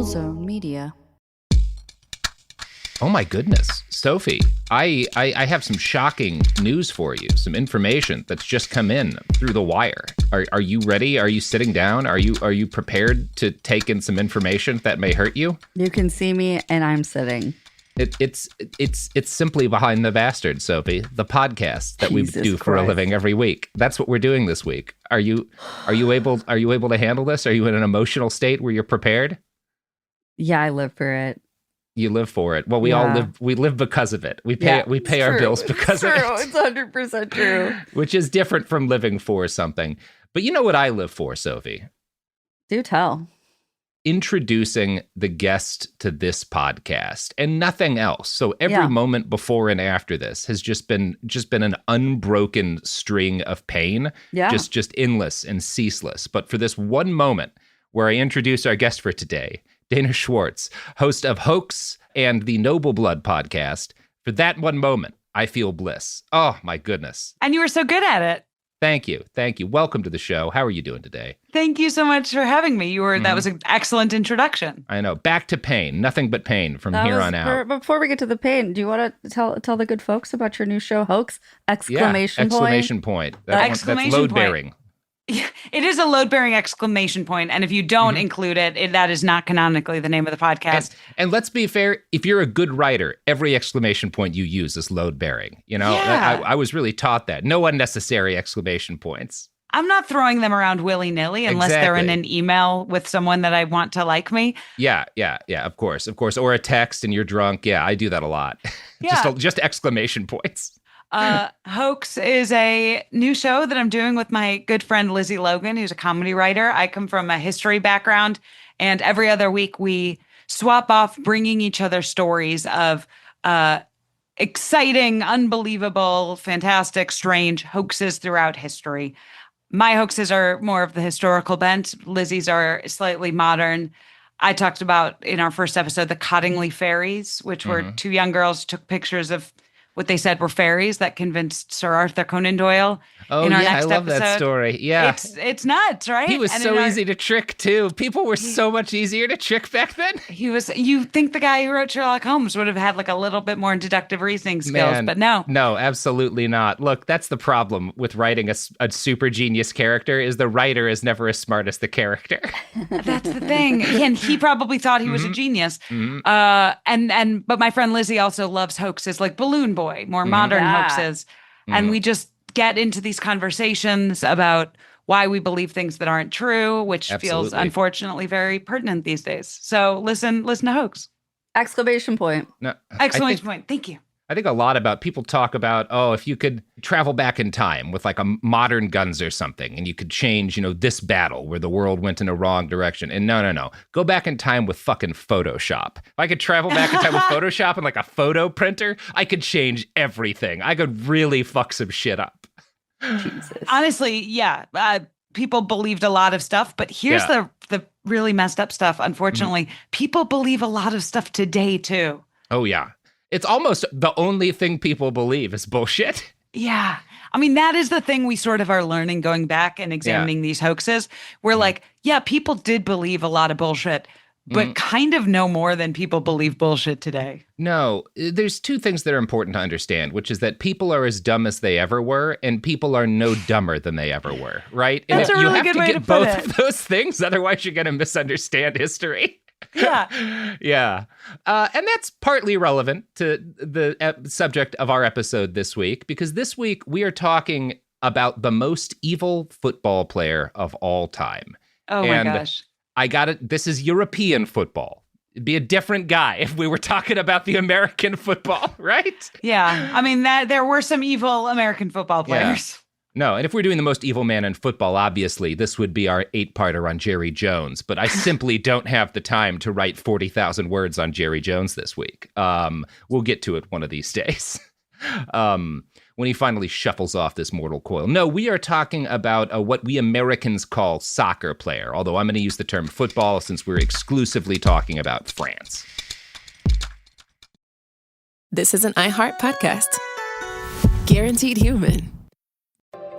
Zone Media. Oh my goodness, Sophie, I have some shocking news for you, some information that's just come in through the wire. Are you ready? Are you sitting down? Are you prepared to take in some information that may hurt you? You can see me and I'm sitting. It's simply Behind the Bastard, Sophie, the podcast that Jesus we do for Christ. a living every week. That's what we're doing this week. Are you able to handle this? Are you in an emotional state where you're prepared? Yeah, I live for it. You live for it. Well, we all live. We live because of it. We pay our bills because of it. It's 100% true. Which is different from living for something. But you know what I live for, Sophie? Do tell. Introducing the guest to this podcast and nothing else. So every moment before and after this has just been an unbroken string of pain. Yeah. Just endless and ceaseless. But for this one moment where I introduce our guest for today, Dana Schwartz, host of Hoax and the Noble Blood podcast. For that one moment, I feel bliss. Oh, my goodness. And you were so good at it. Thank you. Thank you. Welcome to the show. How are you doing today? Thank you so much for having me. That was an excellent introduction. I know. Back to pain. Nothing but pain from here on out. Before we get to the pain, do you want to tell the good folks about your new show, Hoax? Exclamation point. That's load bearing. It is a load-bearing exclamation point, and if you don't include it, that is not canonically the name of the podcast. And let's be fair, if you're a good writer, every exclamation point you use is load-bearing. You know, I was really taught that. No unnecessary exclamation points. I'm not throwing them around willy-nilly unless they're in an email with someone that I want to like me. Yeah, of course. Or a text and you're drunk. Yeah, I do that a lot. Just exclamation points. Hoax is a new show that I'm doing with my good friend Lizzie Logan, who's a comedy writer. I come from a history background, and every other week we swap off bringing each other stories of exciting, unbelievable, fantastic, strange hoaxes throughout history. My hoaxes are more of the historical bent. Lizzie's are slightly modern. I talked about in our first episode the Cottingley fairies, which were two young girls who took pictures of what they said were fairies that convinced Sir Arthur Conan Doyle. Oh, in our yeah, next I love episode. that story. Yeah. It's nuts, right? He was so easy to trick, too. People were so much easier to trick back then. You think the guy who wrote Sherlock Holmes would have had like a little bit more deductive reasoning skills, but no. No, absolutely not. Look, that's the problem with writing a super genius character is the writer is never as smart as the character. That's the thing. And he probably thought he was a genius. But my friend Lizzie also loves hoaxes like Balloon Boy, more modern hoaxes. And we just get into these conversations about why we believe things that aren't true, which feels unfortunately very pertinent these days. So listen to Hoax. Exclamation point. No, Exclamation point. Thank you. I think a lot about people talk about, if you could travel back in time with like a modern guns or something and you could change, this battle where the world went in a wrong direction. And no. Go back in time with fucking Photoshop. If I could travel back in time with Photoshop and like a photo printer, I could change everything. I could really fuck some shit up. Jesus. Honestly, yeah. People believed a lot of stuff, but here's the really messed up stuff. Unfortunately, people believe a lot of stuff today too. Oh, yeah. It's almost the only thing people believe is bullshit. Yeah. I mean, that is the thing we sort of are learning going back and examining these hoaxes. We're like, people did believe a lot of bullshit, but kind of no more than people believe bullshit today. No, there's two things that are important to understand, which is that people are as dumb as they ever were, and people are no dumber than they ever were, right? That's and a really good way to get put both it. of those things, otherwise you're going to misunderstand history. Yeah. Yeah. And that's partly relevant to the subject of our episode this week, because this week we are talking about the most evil football player of all time. Oh, my gosh. I got it. This is European football. It'd be a different guy if we were talking about the American football, right? Yeah. I mean, there were some evil American football players. No, and if we're doing the most evil man in football, obviously, this would be our 8-parter on Jerry Jones. But I simply don't have the time to write 40,000 words on Jerry Jones this week. We'll get to it one of these days. When he finally shuffles off this mortal coil. No, we are talking about what we Americans call soccer player, although I'm going to use the term football since we're exclusively talking about France. This is an iHeart podcast. Guaranteed Human.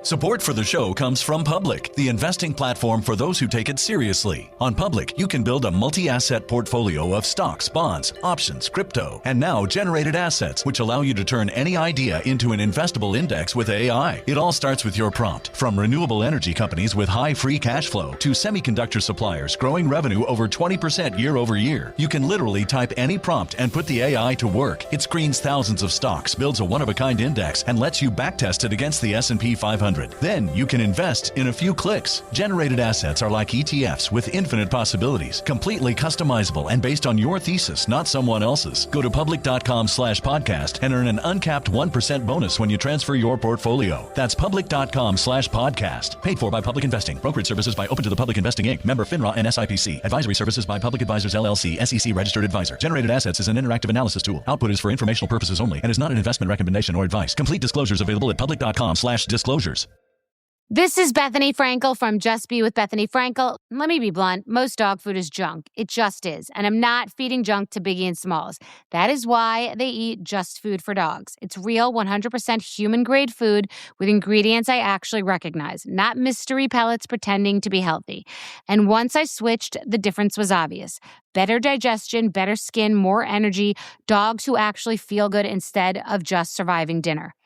Support for the show comes from Public, the investing platform for those who take it seriously. On Public, you can build a multi-asset portfolio of stocks, bonds, options, crypto, and now generated assets, which allow you to turn any idea into an investable index with AI. It all starts with your prompt. From renewable energy companies with high free cash flow to semiconductor suppliers growing revenue over 20% year over year, you can literally type any prompt and put the AI to work. It screens thousands of stocks, builds a one-of-a-kind index, and lets you backtest it against the S&P 500. Then you can invest in a few clicks. Generated assets are like ETFs with infinite possibilities, completely customizable and based on your thesis, not someone else's. Go to public.com/podcast and earn an uncapped 1% bonus when you transfer your portfolio. That's public.com/podcast. Paid for by Public Investing. Brokerage services by Open to the Public Investing Inc. Member FINRA and SIPC. Advisory services by Public Advisors LLC, SEC registered advisor. Generated assets is an interactive analysis tool. Output is for informational purposes only and is not an investment recommendation or advice. Complete disclosures available at public.com/disclosures. This is Bethany Frankel from Just Be with Bethany Frankel. Let me be blunt. Most dog food is junk. It just is. And I'm not feeding junk to Biggie and Smalls. That is why they eat Just Food for Dogs. It's real, 100% human-grade food with ingredients I actually recognize, not mystery pellets pretending to be healthy. And once I switched, the difference was obvious. Better digestion, better skin, more energy, dogs who actually feel good instead of just surviving dinner.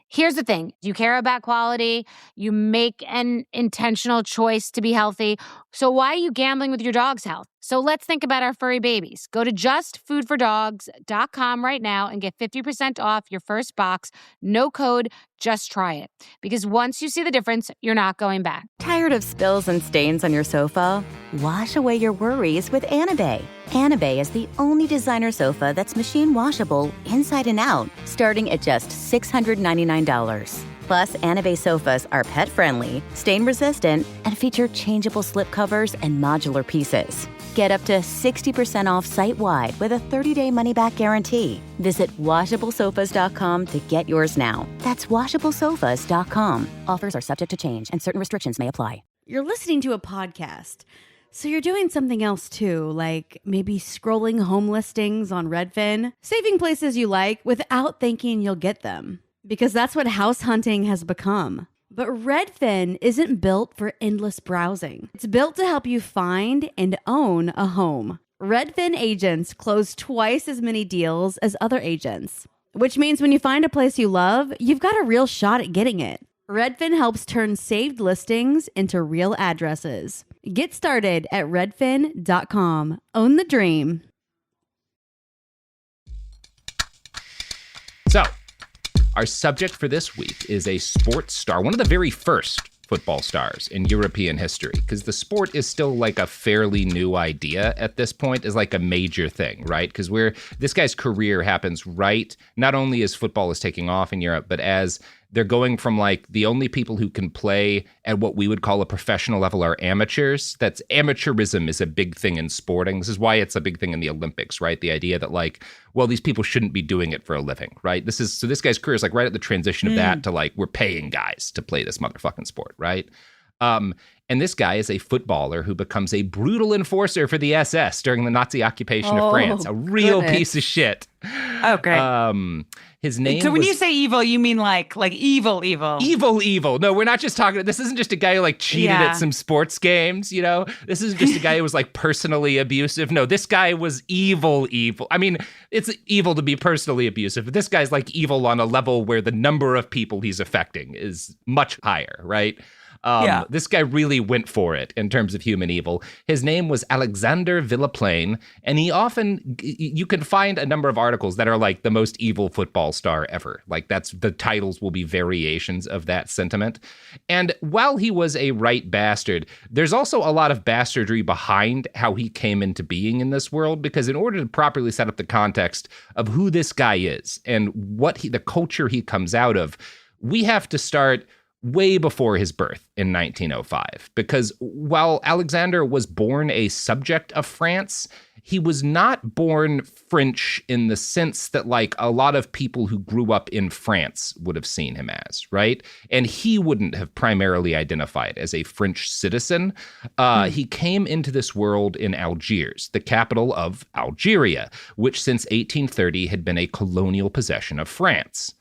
Here's the thing. You care about quality. You make an intentional choice to be healthy. So why are you gambling with your dog's health? So let's think about our furry babies. Go to justfoodfordogs.com right now and get 50% off your first box. No code, just try it. Because once you see the difference, you're not going back. Tired of spills and stains on your sofa? Wash away your worries with Anabay. Anabay is the only designer sofa that's machine washable inside and out, starting at just $699. Plus, Anabay sofas are pet-friendly, stain-resistant, and feature changeable slip covers and modular pieces. Get up to 60% off site-wide with a 30-day money-back guarantee. Visit washablesofas.com to get yours now. That's washablesofas.com. Offers are subject to change, and certain restrictions may apply. You're listening to a podcast, so you're doing something else too, like maybe scrolling home listings on Redfin, saving places you like without thinking you'll get them. Because that's what house hunting has become. But Redfin isn't built for endless browsing. It's built to help you find and own a home. Redfin agents close twice as many deals as other agents, which means when you find a place you love, you've got a real shot at getting it. Redfin helps turn saved listings into real addresses. Get started at redfin.com. Own the dream. So, our subject for this week is a sports star, one of the very first football stars in European history, because the sport is still like a fairly new idea at this point, is like a major thing, right? Because this guy's career happens right, not only as football is taking off in Europe, but as they're going from like the only people who can play at what we would call a professional level are amateurs. That's amateurism is a big thing in sporting. This is why it's a big thing in the Olympics, right? The idea that like, well, these people shouldn't be doing it for a living, right? So this guy's career is like right at the transition of that to like, we're paying guys to play this motherfucking sport, right? And this guy is a footballer who becomes a brutal enforcer for the SS during the Nazi occupation of France. A real piece of shit. Okay. His name So when you say evil, you mean like evil? Evil. No, we're not just talking. This isn't just a guy who like cheated at some sports games, you know? This isn't just a guy who was like personally abusive. No, this guy was evil. I mean, it's evil to be personally abusive, but this guy's like evil on a level where the number of people he's affecting is much higher, right? This guy really went for it in terms of human evil. His name was Alexandre Villaplane, and you can find a number of articles that are like the most evil football star ever. Like the titles will be variations of that sentiment. And while he was a right bastard, there's also a lot of bastardry behind how he came into being in this world, because in order to properly set up the context of who this guy is and what the culture he comes out of, we have to start way before his birth in 1905, because while Alexander was born a subject of France, he was not born French in the sense that like a lot of people who grew up in France would have seen him as, right? And he wouldn't have primarily identified as a French citizen. He came into this world in Algiers, the capital of Algeria, which since 1830 had been a colonial possession of France.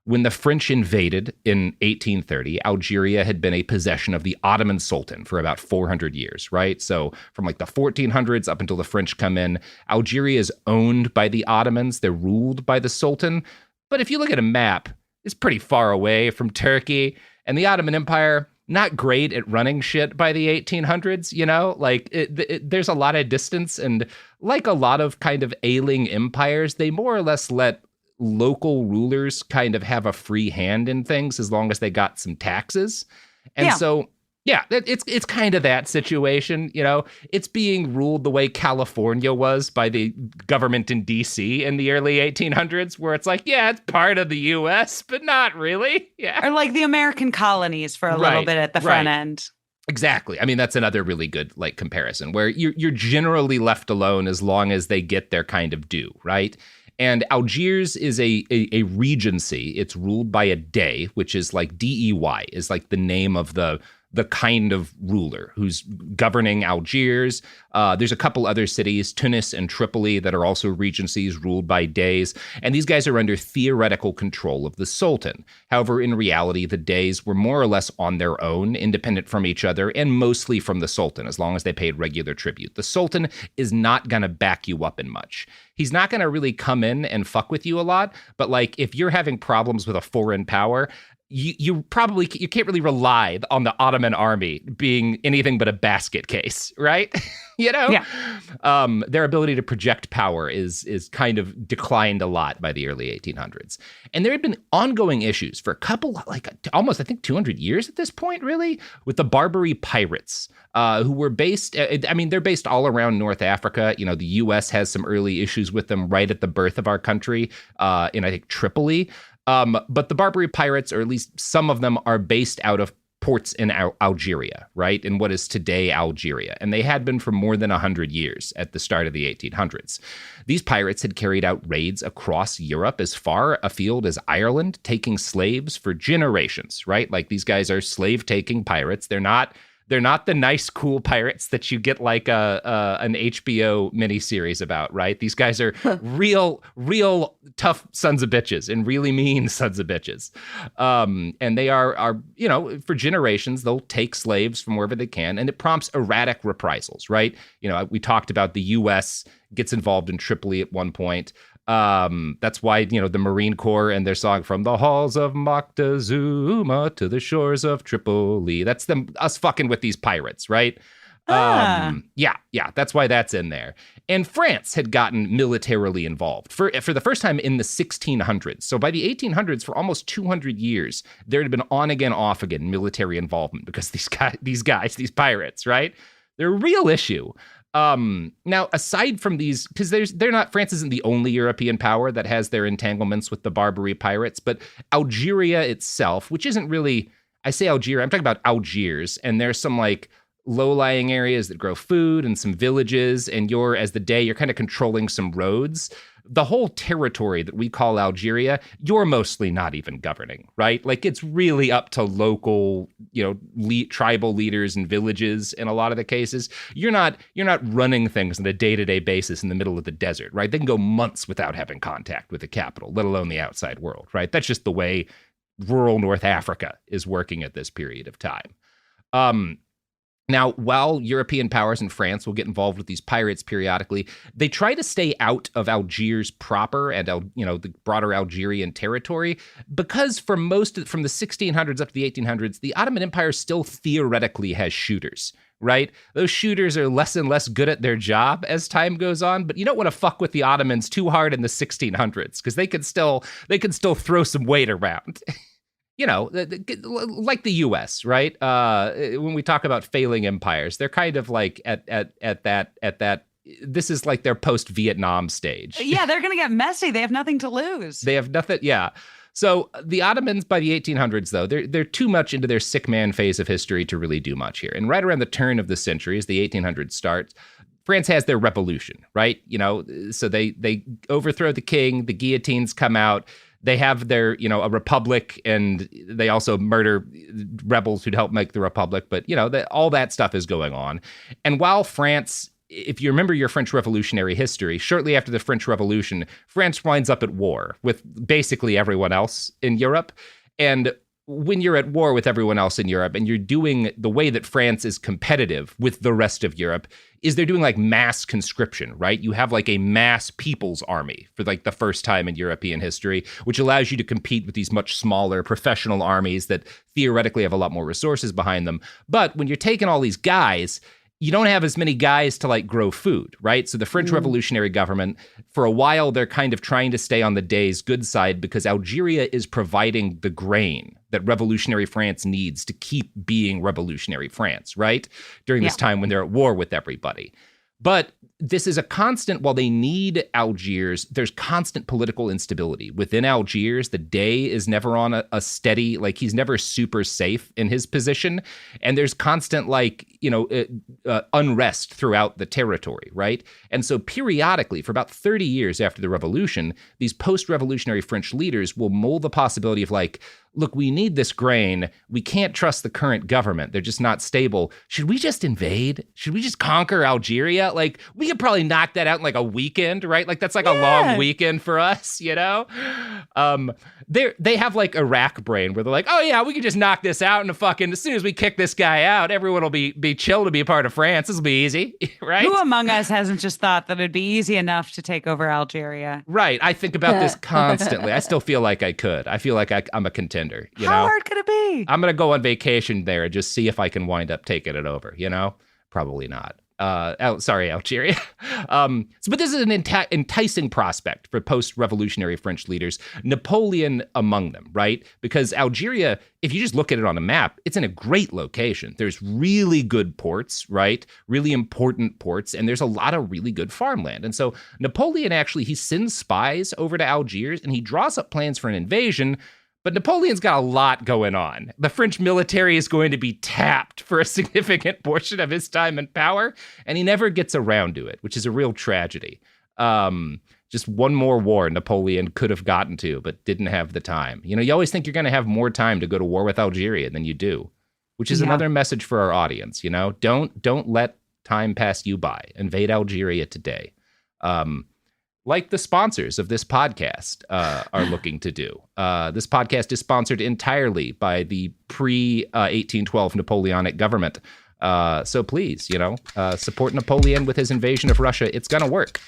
When the French invaded in 1830, Algeria had been a possession of the Ottoman Sultan for about 400 years, right? So from like the 1400s up until the French come in, Algeria is owned by the Ottomans. They're ruled by the Sultan. But if you look at a map, it's pretty far away from Turkey. And the Ottoman Empire, not great at running shit by the 1800s, you know? Like, there's a lot of distance. And like a lot of kind of ailing empires, they more or less let local rulers kind of have a free hand in things as long as they got some taxes. And so, yeah, it's kind of that situation, you know. It's being ruled the way California was by the government in D.C. in the early 1800s, where it's like, yeah, it's part of the U.S., but not really. Yeah. Or like the American colonies for a little bit at the front end. Exactly. I mean, that's another really good like comparison where you're generally left alone as long as they get their kind of due, right? And Algiers is a regency. It's ruled by a dey, which is like DEY, is like the name of the kind of ruler who's governing Algiers. There's a couple other cities, Tunis and Tripoli, that are also regencies ruled by deys. And these guys are under theoretical control of the Sultan. However, in reality, the deys were more or less on their own, independent from each other, and mostly from the Sultan, as long as they paid regular tribute. The Sultan is not going to back you up in much. He's not going to really come in and fuck with you a lot. But like, if you're having problems with a foreign power, you can't really rely on the Ottoman army being anything but a basket case, right? You know? Yeah. Their ability to project power is kind of declined a lot by the early 1800s. And there had been ongoing issues for a couple, like almost, I think, 200 years at this point, really, with the Barbary pirates, who were based, I mean, they're based all around North Africa. You know, the U.S. has some early issues with them right at the birth of our country in, I think, Tripoli. But the Barbary pirates, or at least some of them, are based out of ports in Algeria, right? In what is today Algeria. And they had been for more than 100 years at the start of the 1800s. These pirates had carried out raids across Europe as far afield as Ireland, taking slaves for generations, right? Like, these guys are slave-taking pirates. They're not the nice, cool pirates that you get like an HBO miniseries about, right? These guys are real tough sons of bitches and really mean sons of bitches. And they are, you know, for generations, they'll take slaves from wherever they can, and it prompts erratic reprisals, right? You know, we talked about the U.S. gets involved in Tripoli at one point. That's why, you know, the Marine Corps and their song "From the Halls of Moctezuma to the Shores of Tripoli." That's us fucking with these pirates, right? Yeah, that's why that's in there. And France had gotten militarily involved for the first time in the 1600s. So by the 1800s, for almost 200 years, there had been on again, off again military involvement because these pirates, right? They're a real issue. Now, aside from these, because France isn't the only European power that has their entanglements with the Barbary pirates, but Algeria itself, which isn't really, I say Algeria, I'm talking about Algiers, and there's some like low-lying areas that grow food and some villages, and you're kind of controlling some roads. The whole territory that we call Algeria, you're mostly not even governing, right? Like, it's really up to local, you know, tribal leaders and villages in a lot of the cases. You're not running things on a day-to-day basis in the middle of the desert, right? They can go months without having contact with the capital, let alone the outside world, right? That's just the way rural North Africa is working at this period of time. Now, while European powers and France will get involved with these pirates periodically, they try to stay out of Algiers proper and, the broader Algerian territory, because from the 1600s up to the 1800s, the Ottoman Empire still theoretically has shooters, right? Those shooters are less and less good at their job as time goes on, but you don't want to fuck with the Ottomans too hard in the 1600s because they can still throw some weight around. You know, like the U.S., right? When we talk about failing empires, they're kind of like at that. This is like their post-Vietnam stage. Yeah, they're going to get messy. They have nothing to lose. They have nothing. Yeah. So the Ottomans by the 1800s, though, they're too much into their sick man phase of history to really do much here. And right around the turn of the century, as the 1800s starts, France has their revolution, right? You know, so they overthrow the king. The guillotines come out. They have their, a republic, and they also murder rebels who'd help make the republic. But, all that stuff is going on. And while France if you remember your French Revolutionary history, shortly after the French Revolution, France winds up at war with basically everyone else in Europe. And when you're at war with everyone else in Europe and you're doing the way that France is competitive with the rest of Europe is they're doing like mass conscription, right? You have like a mass people's army for like the first time in European history, which allows you to compete with these much smaller professional armies that theoretically have a lot more resources behind them. But when you're taking all these guys, you don't have as many guys to like grow food, right? So the French revolutionary government, for a while, they're kind of trying to stay on the day's good side because Algeria is providing the grain that revolutionary France needs to keep being revolutionary France, right? During this time when they're at war with everybody. But this is a constant, while they need Algiers, there's constant political instability. Within Algiers, the day is never on a steady, like he's never super safe in his position. And there's constant, like, unrest throughout the territory, right? And so periodically, for about 30 years after the revolution, these post-revolutionary French leaders will mull the possibility of like, look, we need this grain. We can't trust the current government. They're just not stable. Should we just invade? Should we just conquer Algeria? Like, we could probably knock that out in like a weekend, right? Like, that's like a long weekend for us, you know? They have like Iraq brain where they're like, oh yeah, we can just knock this out in a fucking, as soon as we kick this guy out, everyone will be chill to be a part of France. This will be easy, right? Who among us hasn't just thought that it'd be easy enough to take over Algeria? Right. I think about this constantly. I still feel like I could. I feel like I'm a contender. You How know? hard could it be? I'm going to go on vacation there and just see if I can wind up taking it over, you know? Probably not. Algeria. But this is an enticing prospect for post-revolutionary French leaders, Napoleon among them, right? Because Algeria, if you just look at it on a map, it's in a great location. There's really good ports, right? Really important ports, and there's a lot of really good farmland. And so Napoleon actually, he sends spies over to Algiers, and he draws up plans for an invasion. But Napoleon's got a lot going on. The French military is going to be tapped for a significant portion of his time and power, and he never gets around to it, which is a real tragedy. Just one more war Napoleon could have gotten to, but didn't have the time. You know, you always think you're going to have more time to go to war with Algeria than you do, which is another message for our audience. You know, don't let time pass you by. Invade Algeria today. Like the sponsors of this podcast are looking to do. This podcast is sponsored entirely by the pre-1812 Napoleonic government. So please, support Napoleon with his invasion of Russia. It's going to work.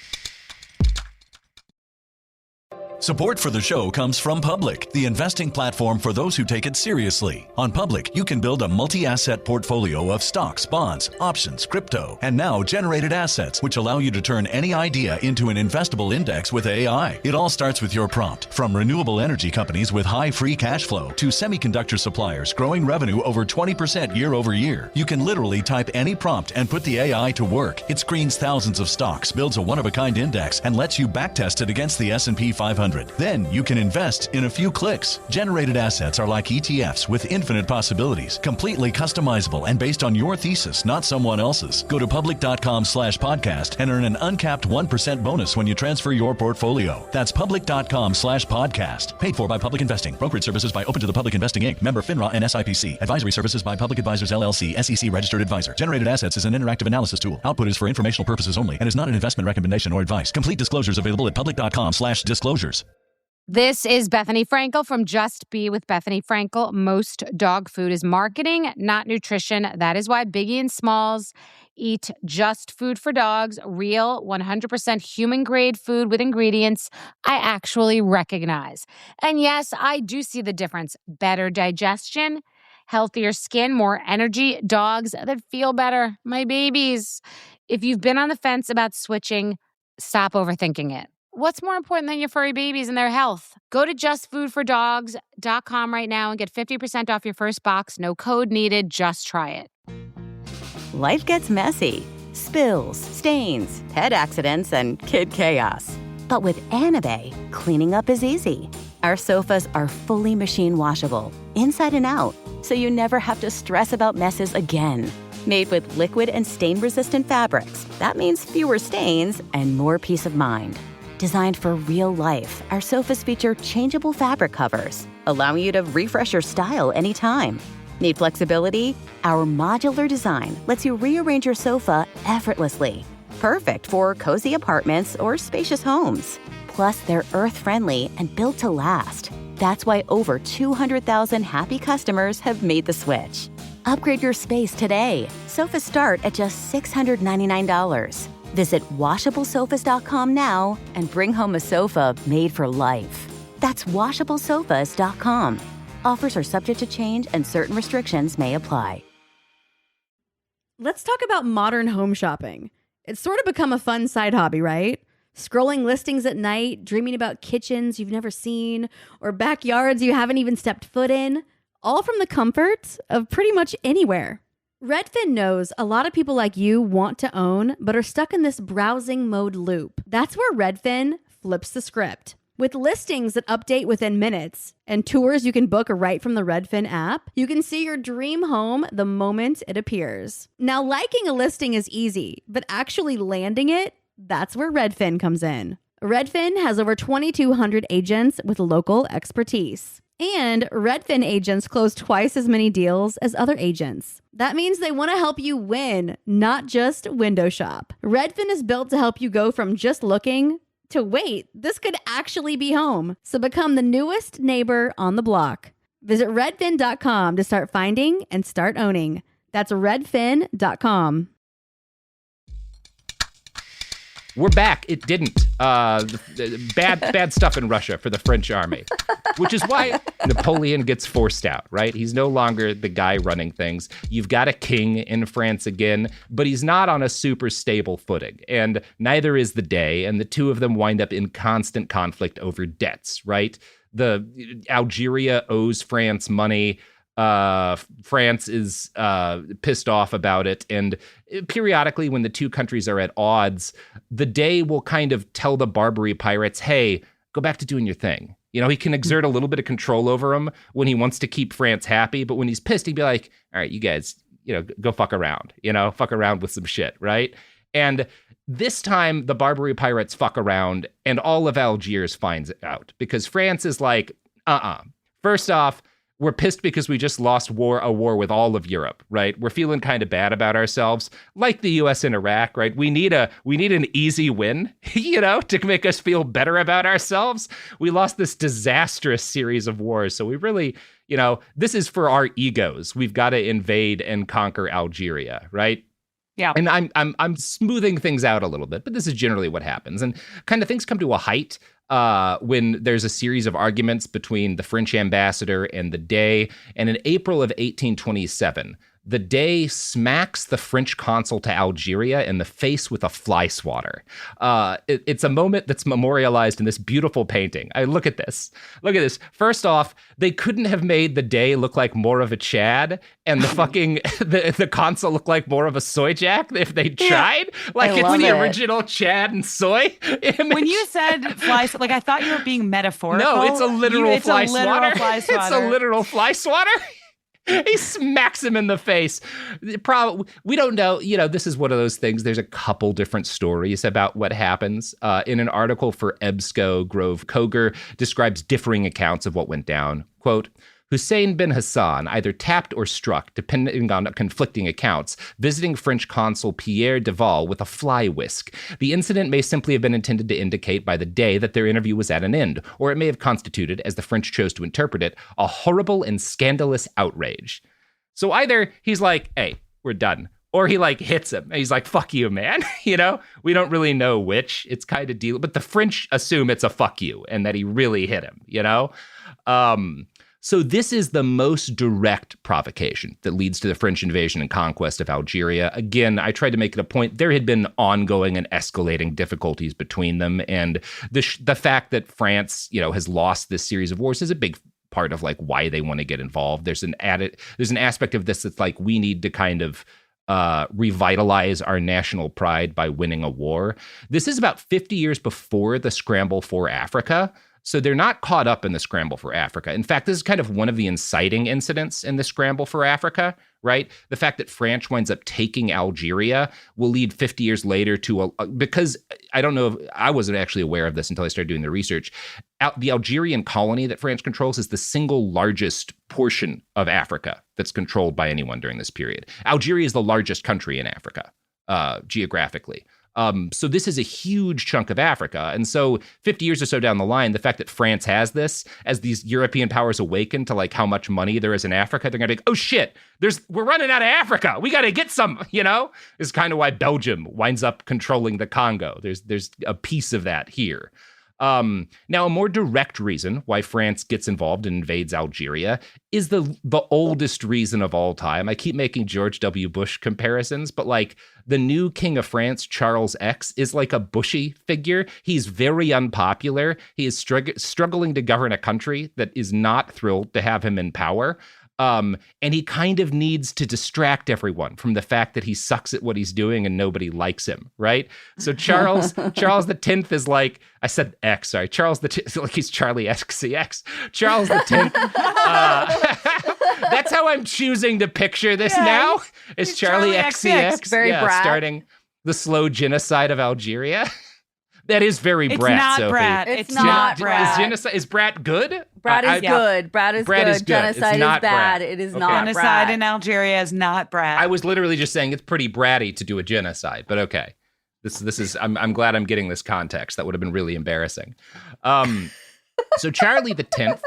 Support for the show comes from Public, the investing platform for those who take it seriously. On Public, you can build a multi-asset portfolio of stocks, bonds, options, crypto, and now generated assets, which allow you to turn any idea into an investable index with AI. It all starts with your prompt. From renewable energy companies with high free cash flow to semiconductor suppliers growing revenue over 20% year over year, you can literally type any prompt and put the AI to work. It screens thousands of stocks, builds a one-of-a-kind index, and lets you backtest it against the S&P 500. Then you can invest in a few clicks. Generated assets are like ETFs with infinite possibilities, completely customizable and based on your thesis, not someone else's. Go to public.com/podcast and earn an uncapped 1% bonus when you transfer your portfolio. That's public.com/podcast. Paid for by Public Investing. Brokerage services by Open to the Public Investing Inc. Member FINRA and SIPC. Advisory services by Public Advisors LLC, SEC registered advisor. Generated assets is an interactive analysis tool. Output is for informational purposes only and is not an investment recommendation or advice. Complete disclosures available at public.com/disclosures. This is Bethany Frankel from Just Be with Bethany Frankel. Most dog food is marketing, not nutrition. That is why Biggie and Smalls eat just food for dogs, real 100% human-grade food with ingredients I actually recognize. And yes, I do see the difference. Better digestion, healthier skin, more energy, dogs that feel better, my babies. If you've been on the fence about switching, stop overthinking it. What's more important than your furry babies and their health? Go to justfoodfordogs.com right now and get 50% off your first box. No code needed. Just try it. Life gets messy. Spills, stains, pet accidents, and kid chaos. But with Anabe, cleaning up is easy. Our sofas are fully machine washable, inside and out, so you never have to stress about messes again. Made with liquid and stain-resistant fabrics, that means fewer stains and more peace of mind. Designed for real life, our sofas feature changeable fabric covers, allowing you to refresh your style anytime. Need flexibility? Our modular design lets you rearrange your sofa effortlessly. Perfect for cozy apartments or spacious homes. Plus, they're earth-friendly and built to last. That's why over 200,000 happy customers have made the switch. Upgrade your space today. Sofas start at just $699. Visit washablesofas.com now and bring home a sofa made for life. That's washablesofas.com. Offers are subject to change and certain restrictions may apply. Let's talk about modern home shopping. It's sort of become a fun side hobby, right? Scrolling listings at night, dreaming about kitchens you've never seen, or backyards you haven't even stepped foot in, all from the comfort of pretty much anywhere. Redfin knows a lot of people like you want to own, but are stuck in this browsing mode loop. That's where Redfin flips the script. With listings that update within minutes and tours you can book right from the Redfin app, you can see your dream home the moment it appears. Now, liking a listing is easy, but actually landing it, that's where Redfin comes in. Redfin has over 2,200 agents with local expertise. And Redfin agents close twice as many deals as other agents. That means they want to help you win, not just window shop. Redfin is built to help you go from just looking to wait, this could actually be home. So become the newest neighbor on the block. Visit redfin.com to start finding and start owning. That's redfin.com. We're back. It didn't. Bad stuff in Russia for the French army, which is why Napoleon gets forced out, right? He's no longer the guy running things. You've got a king in France again, but he's not on a super stable footing, and neither is the Dey, and the two of them wind up in constant conflict over debts, right? Algeria owes France money. France is pissed off about it, and periodically when the two countries are at odds, the Dey will kind of tell the Barbary pirates, hey, go back to doing your thing. You know, he can exert a little bit of control over them when he wants to keep France happy, but when he's pissed, he'd be like, all right, you guys, go fuck around, fuck around with some shit, right? And this time, the Barbary pirates fuck around, and all of Algiers finds it out, because France is like, First off, we're pissed because we just lost a war with all of Europe, right? We're feeling kind of bad about ourselves, like the U.S. in Iraq, right? We need an easy win, to make us feel better about ourselves. We lost this disastrous series of wars, so we really, this is for our egos. We've got to invade and conquer Algeria, right? Yeah. And I'm smoothing things out a little bit, but this is generally what happens. And kind of things come to a height when there's a series of arguments between the French ambassador and the Dey. And in April of 1827, the Dey smacks the French consul to Algeria in the face with a fly swatter. It's a moment that's memorialized in this beautiful painting. Look at this. First off, they couldn't have made the Dey look like more of a Chad and the fucking the consul look like more of a soy jack if they tried. Like it's the original Chad and soy image. When you said fly, I thought you were being metaphorical. No, it's a literal fly swatter. It's a literal fly swatter. He smacks him in the face. We don't know. This is one of those things. There's a couple different stories about what happens. In an article for EBSCO, Grove Koger describes differing accounts of what went down. Quote, Hussein bin Hassan either tapped or struck, depending on conflicting accounts, visiting French consul Pierre Deval with a fly whisk. The incident may simply have been intended to indicate by the Dey that their interview was at an end, or it may have constituted, as the French chose to interpret it, a horrible and scandalous outrage. So either he's like, hey, we're done. Or he hits him and he's like, fuck you, man. We don't really know which. It's kind of deal, but the French assume it's a fuck you and that he really hit him, So this is the most direct provocation that leads to the French invasion and conquest of Algeria. Again, I tried to make it a point. There had been ongoing and escalating difficulties between them. And the fact that France, has lost this series of wars is a big part of why they want to get involved. There's an aspect of this that's we need to kind of revitalize our national pride by winning a war. This is about 50 years before the scramble for Africa. So they're not caught up in the scramble for Africa. In fact, this is kind of one of the inciting incidents in the scramble for Africa, right? The fact that France winds up taking Algeria will lead 50 years later to because I don't know, I wasn't actually aware of this until I started doing the research. The Algerian colony that France controls is the single largest portion of Africa that's controlled by anyone during this period. Algeria is the largest country in Africa, geographically. So this is a huge chunk of Africa. And so 50 years or so down the line, the fact that France has this, as these European powers awaken to like how much money there is in Africa, they're going to be like, oh shit, we're running out of Africa. We got to get some, is kind of why Belgium winds up controlling the Congo. There's a piece of that here. Now, a more direct reason why France gets involved and invades Algeria is the oldest reason of all time. I keep making George W. Bush comparisons, but like the new king of France, Charles X, is like a Bushy figure. He's very unpopular. He is struggling to govern a country that is not thrilled to have him in power. And he kind of needs to distract everyone from the fact that he sucks at what he's doing and nobody likes him, right? So Charles the 10th is like, I said X, sorry. Charles the 10th, like he's Charlie XCX. Charles the 10th. That's how I'm choosing to picture this now. Is Charlie XCX. Very Brat. Starting the slow genocide of Algeria. That is very it's Brat, not Sophie. Brat. It's not Brat. Is Brat good? Brat is good. Brat is good. Genocide is bad. Brat. It is Okay. not Genocide Brat. in Algeria is not Brat. I was literally just saying it's pretty bratty to do a genocide, but okay. This is I'm glad I'm getting this context. That would have been really embarrassing. So Charlie the 10th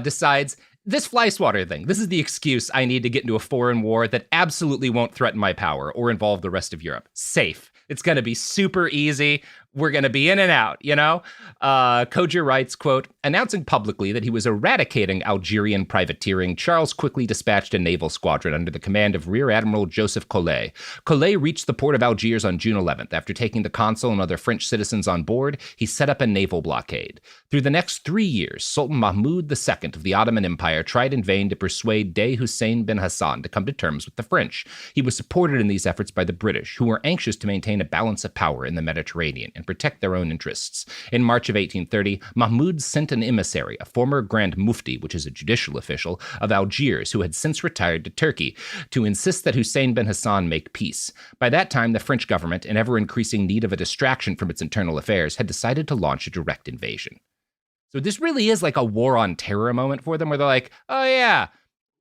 decides this fly swatter thing. This is the excuse I need to get into a foreign war that absolutely won't threaten my power or involve the rest of Europe. Safe. It's going to be super easy. We're going to be in and out, Coger writes, quote, announcing publicly that he was eradicating Algerian privateering, Charles quickly dispatched a naval squadron under the command of Rear Admiral Joseph Collet. Collet reached the port of Algiers on June 11th. After taking the consul and other French citizens on board, he set up a naval blockade. Through the next 3 years, Sultan Mahmud II of the Ottoman Empire tried in vain to persuade Dey Hussein bin Hassan to come to terms with the French. He was supported in these efforts by the British, who were anxious to maintain a balance of power in the Mediterranean and protect their own interests. In March of 1830, Mahmud sent an emissary, a former Grand Mufti, which is a judicial official, of Algiers, who had since retired to Turkey, to insist that Hussein bin Hassan make peace. By that time, the French government, in ever-increasing need of a distraction from its internal affairs, had decided to launch a direct invasion. So this really is like a war on terror moment for them, where they're like, oh yeah,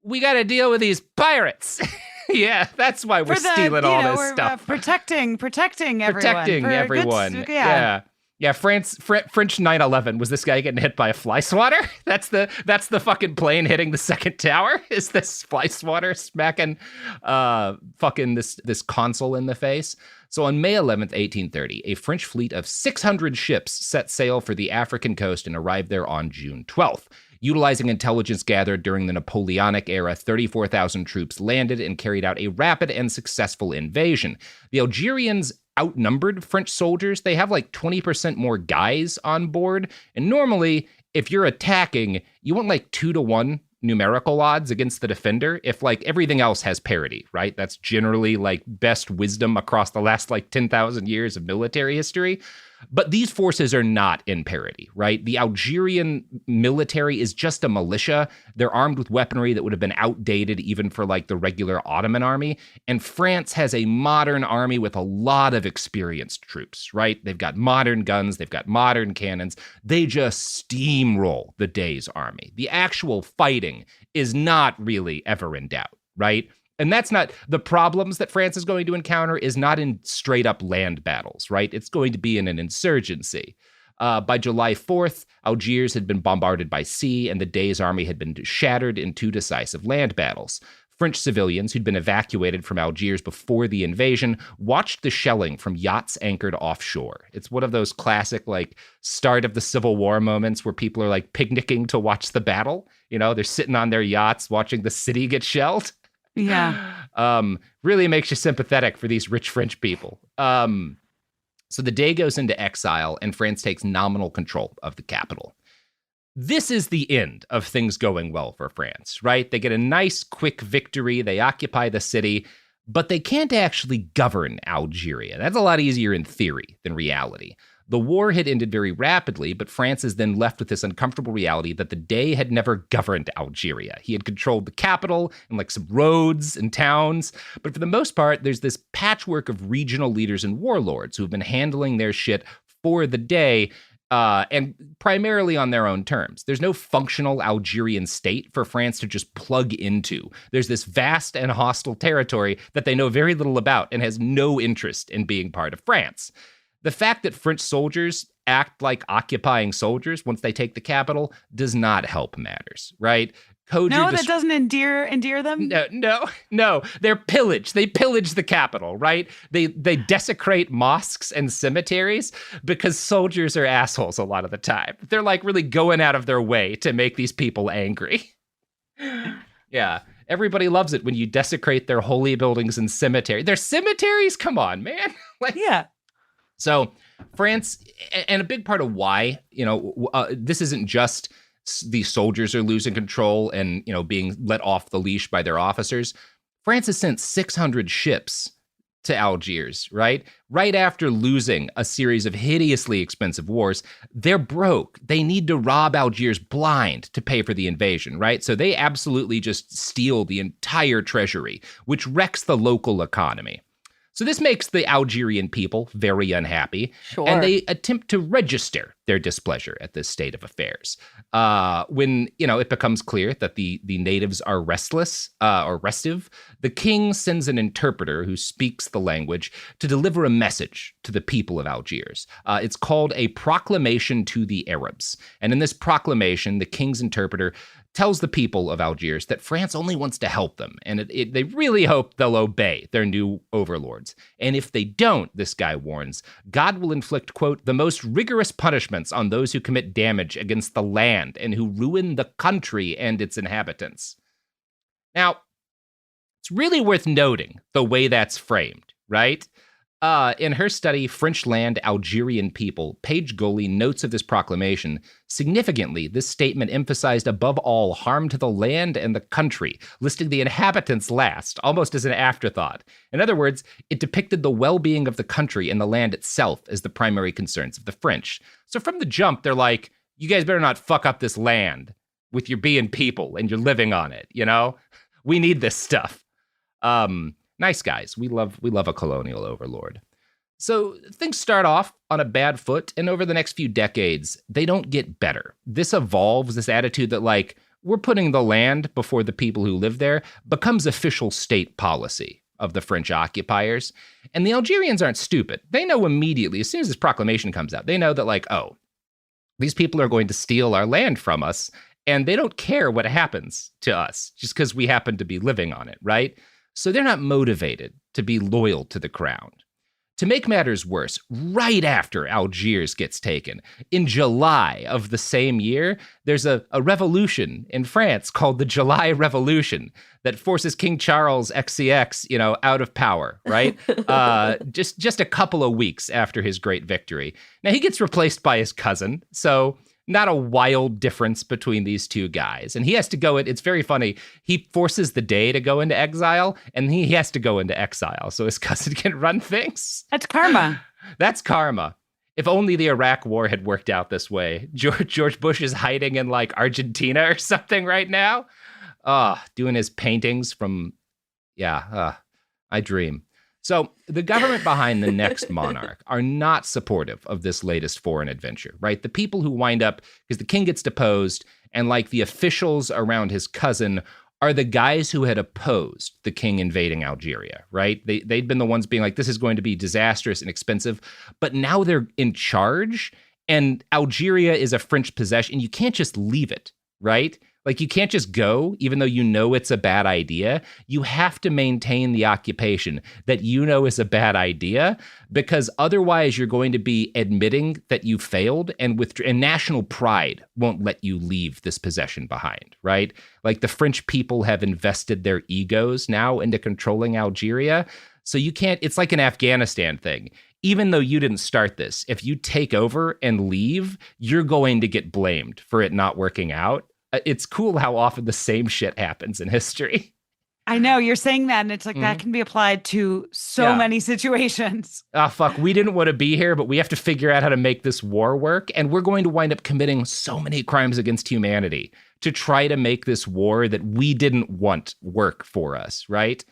we got to deal with these pirates. Yeah, that's why we're stealing all this stuff. Protecting everyone. Protecting everyone. Yeah, French 9/11 was this guy getting hit by a fly swatter. That's the fucking plane hitting the second tower. Is this fly swatter smacking fucking this consul in the face? So on May 11th, 1830, a French fleet of 600 ships set sail for the African coast and arrived there on June 12th. Utilizing intelligence gathered during the Napoleonic era, 34,000 troops landed and carried out a rapid and successful invasion. The Algerians outnumbered French soldiers. They have like 20% more guys on board. And normally, if you're attacking, you want like 2-to-1 numerical odds against the defender if like everything else has parity, right? That's generally like best wisdom across the last like 10,000 years of military history. But these forces are not in parity, right? The Algerian military is just a militia. They're armed with weaponry that would have been outdated even for like the regular Ottoman army. And France has a modern army with a lot of experienced troops, right? They've got modern guns. They've got modern cannons. They just steamroll the Dey's army. The actual fighting is not really ever in doubt, right? And that's not the problems that France is going to encounter is not in straight up land battles, right? It's going to be in an insurgency. By July 4th, Algiers had been bombarded by sea and the Dey's army had been shattered in 2 decisive land battles. French civilians who'd been evacuated from Algiers before the invasion watched the shelling from yachts anchored offshore. It's one of those classic, like, start of the Civil War moments where people are, like, picnicking to watch the battle. They're sitting on their yachts watching the city get shelled. Yeah. Really makes you sympathetic for these rich French people. So the Dey goes into exile and France takes nominal control of the capital. This is the end of things going well for France, right? They get a nice, quick victory. They occupy the city, but they can't actually govern Algeria. That's a lot easier in theory than reality. The war had ended very rapidly, but France is then left with this uncomfortable reality that the Dey had never governed Algeria. He had controlled the capital and like some roads and towns, but for the most part, there's this patchwork of regional leaders and warlords who have been handling their shit for the Dey. and primarily on their own terms. There's no functional Algerian state for France to just plug into. There's this vast and hostile territory that they know very little about and has no interest in being part of France. The fact that French soldiers act like occupying soldiers once they take the capital does not help matters, right? That doesn't endear them? No. They're pillage. They pillage the capital, right? They desecrate mosques and cemeteries because soldiers are assholes a lot of the time. They're like really going out of their way to make these people angry. Yeah. Everybody loves it when you desecrate their holy buildings and cemeteries. Their cemeteries? Come on, man. Yeah. So France, and a big part of why, this isn't just these soldiers are losing control and, being let off the leash by their officers. France has sent 600 ships to Algiers, right? Right after losing a series of hideously expensive wars, they're broke. They need to rob Algiers blind to pay for the invasion, right? So they absolutely just steal the entire treasury, which wrecks the local economy. So this makes the Algerian people very unhappy, and they attempt to register their displeasure at this state of affairs. When, it becomes clear that the natives are restless or restive, the king sends an interpreter who speaks the language to deliver a message to the people of Algiers. It's called a proclamation to the Arabs. And in this proclamation, the king's interpreter tells the people of Algiers that France only wants to help them, and they really hope they'll obey their new overlords. And if they don't, this guy warns, God will inflict, quote, the most rigorous punishments on those who commit damage against the land and who ruin the country and its inhabitants. Now, it's really worth noting the way that's framed, right? In her study, French Land, Algerian People, Paige Goley notes of this proclamation, significantly, this statement emphasized above all harm to the land and the country, listing the inhabitants last, almost as an afterthought. In other words, it depicted the well-being of the country and the land itself as the primary concerns of the French. So from the jump, they're like, you guys better not fuck up this land with your being people and you're living on it, We need this stuff. Nice guys. We love a colonial overlord. So things start off on a bad foot, and over the next few decades, they don't get better. This evolves, this attitude that, we're putting the land before the people who live there, becomes official state policy of the French occupiers. And the Algerians aren't stupid. They know immediately, as soon as this proclamation comes out, they know that, these people are going to steal our land from us, and they don't care what happens to us just because we happen to be living on it, right? So they're not motivated to be loyal to the crown. To make matters worse, right after Algiers gets taken, in July of the same year, there's a revolution in France called the July Revolution that forces King Charles XCX, out of power, right? Just a couple of weeks after his great victory. Now, he gets replaced by his cousin, so not a wild difference between these two guys. And he has to go in, it's very funny, he forces the Dey to go into exile, and he has to go into exile so his cousin can run things. That's karma. That's karma. If only the Iraq war had worked out this way. George Bush is hiding in Argentina or something right now. Doing his paintings from, I dream. So the government behind the next monarch are not supportive of this latest foreign adventure, right? The people who wind up, because the king gets deposed, and the officials around his cousin are the guys who had opposed the king invading Algeria, right? They'd been the ones being like, this is going to be disastrous and expensive, but now they're in charge, and Algeria is a French possession. You can't just leave it, right? You can't just go, even though it's a bad idea. You have to maintain the occupation that is a bad idea, because otherwise you're going to be admitting that you failed, and national pride won't let you leave this possession behind, right? The French people have invested their egos now into controlling Algeria. So you can't, it's like an Afghanistan thing. Even though you didn't start this, if you take over and leave, you're going to get blamed for it not working out. It's cool how often the same shit happens in history. I know, you're saying that, and it's that can be applied to so many situations. Fuck, we didn't want to be here, but we have to figure out how to make this war work, and we're going to wind up committing so many crimes against humanity to try to make this war that we didn't want work for us, right?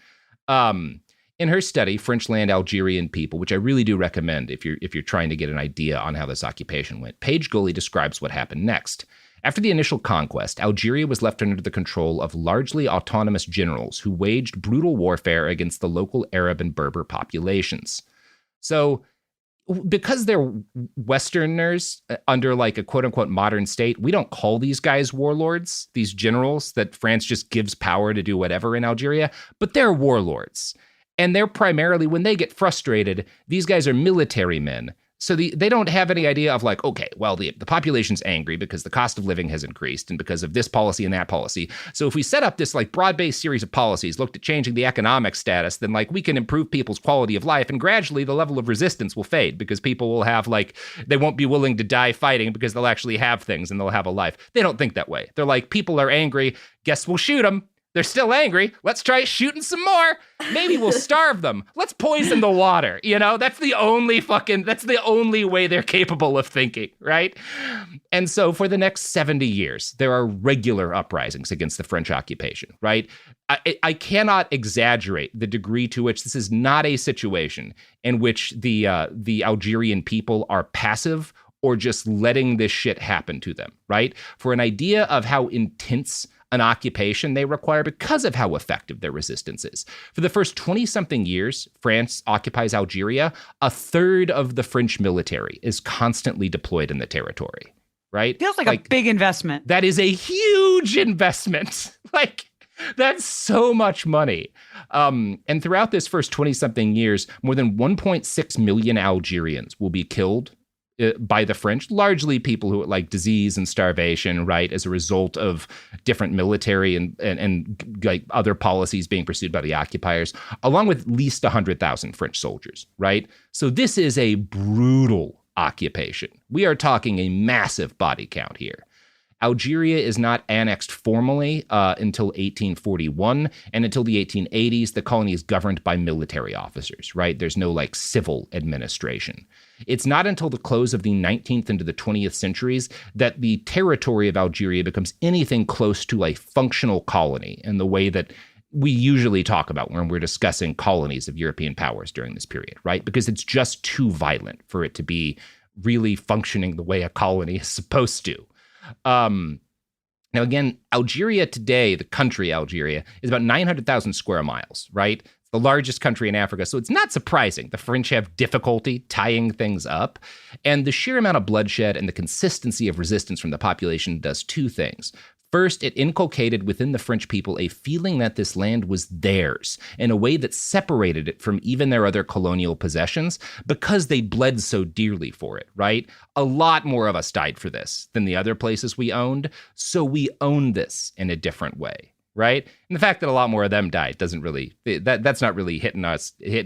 In her study, French Land, Algerian People, which I really do recommend if you're trying to get an idea on how this occupation went, Paige Gully describes what happened next. After the initial conquest, Algeria was left under the control of largely autonomous generals who waged brutal warfare against the local Arab and Berber populations. So, because they're Westerners under like a quote-unquote modern state, we don't call these guys warlords, these generals that France just gives power to do whatever in Algeria, but they're warlords. And they're primarily, when they get frustrated, these guys are military men. So they don't have any idea of like, okay, well, the population's angry because the cost of living has increased and because of this policy and that policy. So if we set up this like broad-based series of policies, looked at changing the economic status, then like we can improve people's quality of life, and gradually the level of resistance will fade because people will have like, they won't be willing to die fighting because they'll actually have things and they'll have a life. They don't think that way. They're like, people are angry, guess we'll shoot them. They're still angry. Let's try shooting some more. Maybe we'll starve them. Let's poison the water. You know, that's the only way they're capable of thinking, right? And so for the next 70 years, there are regular uprisings against the French occupation, right? I cannot exaggerate the degree to which this is not a situation in which the Algerian people are passive or just letting this shit happen to them, right? For an idea of how intense an occupation they require because of how effective their resistance is. For the first 20-something years, France occupies Algeria. A third of the French military is constantly deployed in the territory, right? Feels like a big investment. That is a huge investment. Like, that's so much money. And throughout this first 20-something years, more than 1.6 million Algerians will be killed by the French, largely people who like disease and starvation, right, as a result of different military and like other policies being pursued by the occupiers, along with at least 100,000 French soldiers, right? So this is a brutal occupation. We are talking a massive body count here. Algeria is not annexed formally until 1841, and until the 1880s, the colony is governed by military officers, right? There's no like civil administration. It's not until the close of the 19th into the 20th centuries that the territory of Algeria becomes anything close to a functional colony in the way that we usually talk about when we're discussing colonies of European powers during this period, right? Because it's just too violent for it to be really functioning the way a colony is supposed to. Now, again, Algeria today, the country Algeria, is about 900,000 square miles, right? It's the largest country in Africa, so it's not surprising the French have difficulty tying things up. And the sheer amount of bloodshed and the consistency of resistance from the population does two things. First, it inculcated within the French people a feeling that this land was theirs in a way that separated it from even their other colonial possessions because they bled so dearly for it, right? A lot more of us died for this than the other places we owned, so we own this in a different way, right? And the fact that a lot more of them died doesn't really, that's not really hitting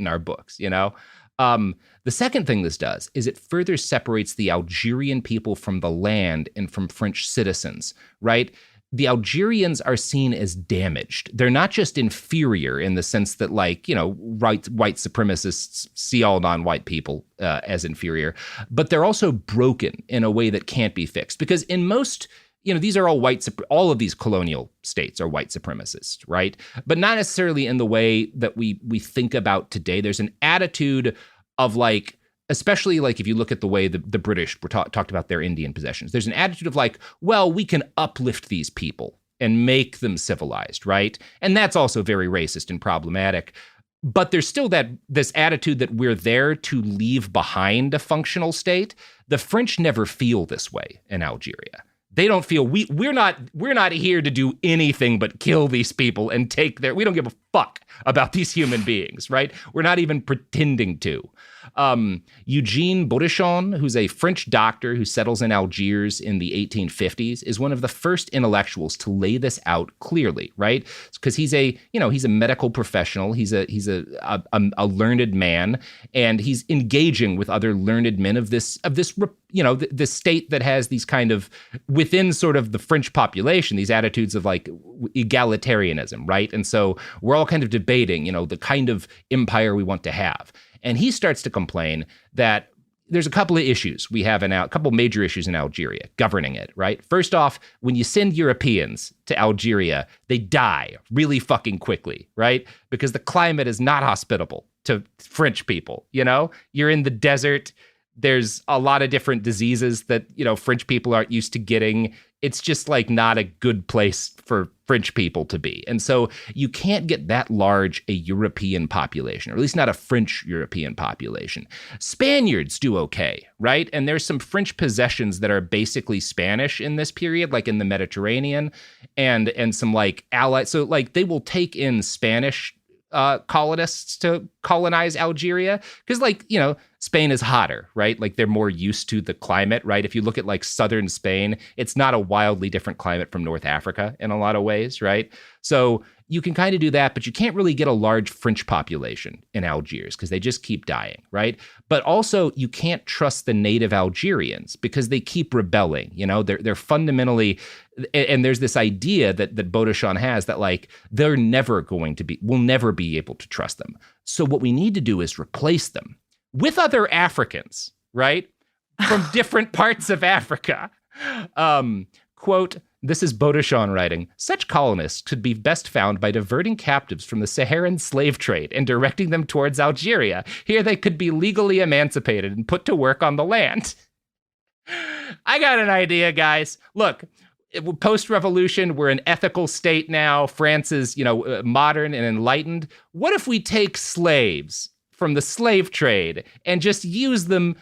our books, you know? The second thing this does is it further separates the Algerian people from the land and from French citizens, right? The Algerians are seen as damaged. They're not just inferior in the sense that, like, you know, white supremacists see all non-white people as inferior, but they're also broken in a way that can't be fixed. Because in most, you know, these are all of these colonial states are white supremacists, right? But not necessarily in the way that we think about today. There's an attitude of like, especially like if you look at the way the British were talked about their Indian possessions, there's an attitude of like, well, we can uplift these people and make them civilized, right? And that's also very racist and problematic. But there's still this attitude that we're there to leave behind a functional state. The French never feel this way in Algeria. They don't feel we're not here to do anything but kill these people and take we don't give a fuck about these human beings, right? We're not even pretending to. Eugene Bourrichon, who's a French doctor who settles in Algiers in the 1850s, is one of the first intellectuals to lay this out clearly, right? Because he's a medical professional, he's a learned man, and he's engaging with other learned men of this you know, the state that has these kind of, within sort of the French population, these attitudes of like egalitarianism, right? And so we're all kind of debating, you know, the kind of empire we want to have. And he starts to complain that there's a couple of issues we have a couple major issues in Algeria governing it, right? First off, when you send Europeans to Algeria, they die really fucking quickly, right? Because the climate is not hospitable to French people, you know? You're in the desert. There's a lot of different diseases that, you know, French people aren't used to getting. It's just like not a good place for French people to be. And so you can't get that large a European population, or at least not a French European population. Spaniards do okay, right? And there's some French possessions that are basically Spanish in this period, like in the Mediterranean, and some like allied. So like they will take in Spanish colonists to colonize Algeria because, like, you know, Spain is hotter, right? Like they're more used to the climate, right? If you look at like southern Spain, it's not a wildly different climate from North Africa in a lot of ways, right? So you can kind of do that, but you can't really get a large French population in Algiers because they just keep dying, right? But also you can't trust the native Algerians because they keep rebelling. You know, they're fundamentally, and there's this idea that Baudouin has that like we'll never be able to trust them. So what we need to do is replace them with other Africans, right? From different parts of Africa. Quote, this is Baudouin writing, such colonists could be best found by diverting captives from the Saharan slave trade and directing them towards Algeria. Here they could be legally emancipated and put to work on the land. I got an idea, guys. Look, post-revolution, we're an ethical state now. France is, you know, modern and enlightened. What if we take slaves from the slave trade and just use them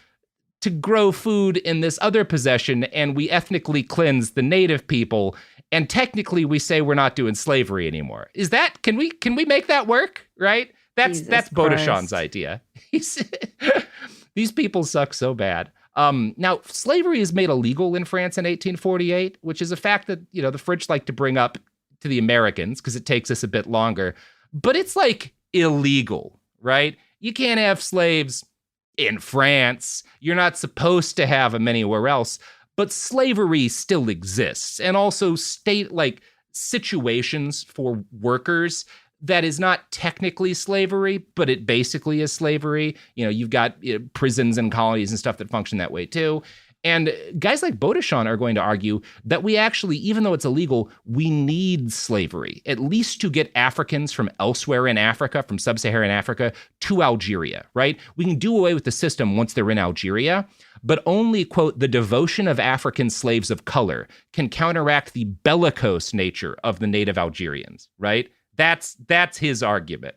to grow food in this other possession, and we ethnically cleanse the native people, and technically we say we're not doing slavery anymore? Is that, can we make that work, right? That's Baudouin's idea. These people suck so bad. Now, slavery is made illegal in France in 1848, which is a fact that, you know, the French like to bring up to the Americans because it takes us a bit longer, but it's like illegal, right? You can't have slaves in France. You're not supposed to have them anywhere else, but slavery still exists. And also state like situations for workers that is not technically slavery, but it basically is slavery. You know, you've got prisons and colonies and stuff that function that way too. And guys like Baudouin are going to argue that we actually, even though it's illegal, we need slavery, at least to get Africans from elsewhere in Africa, from sub-Saharan Africa, to Algeria, right? We can do away with the system once they're in Algeria, but only, quote, the devotion of African slaves of color can counteract the bellicose nature of the native Algerians, right? That's his argument.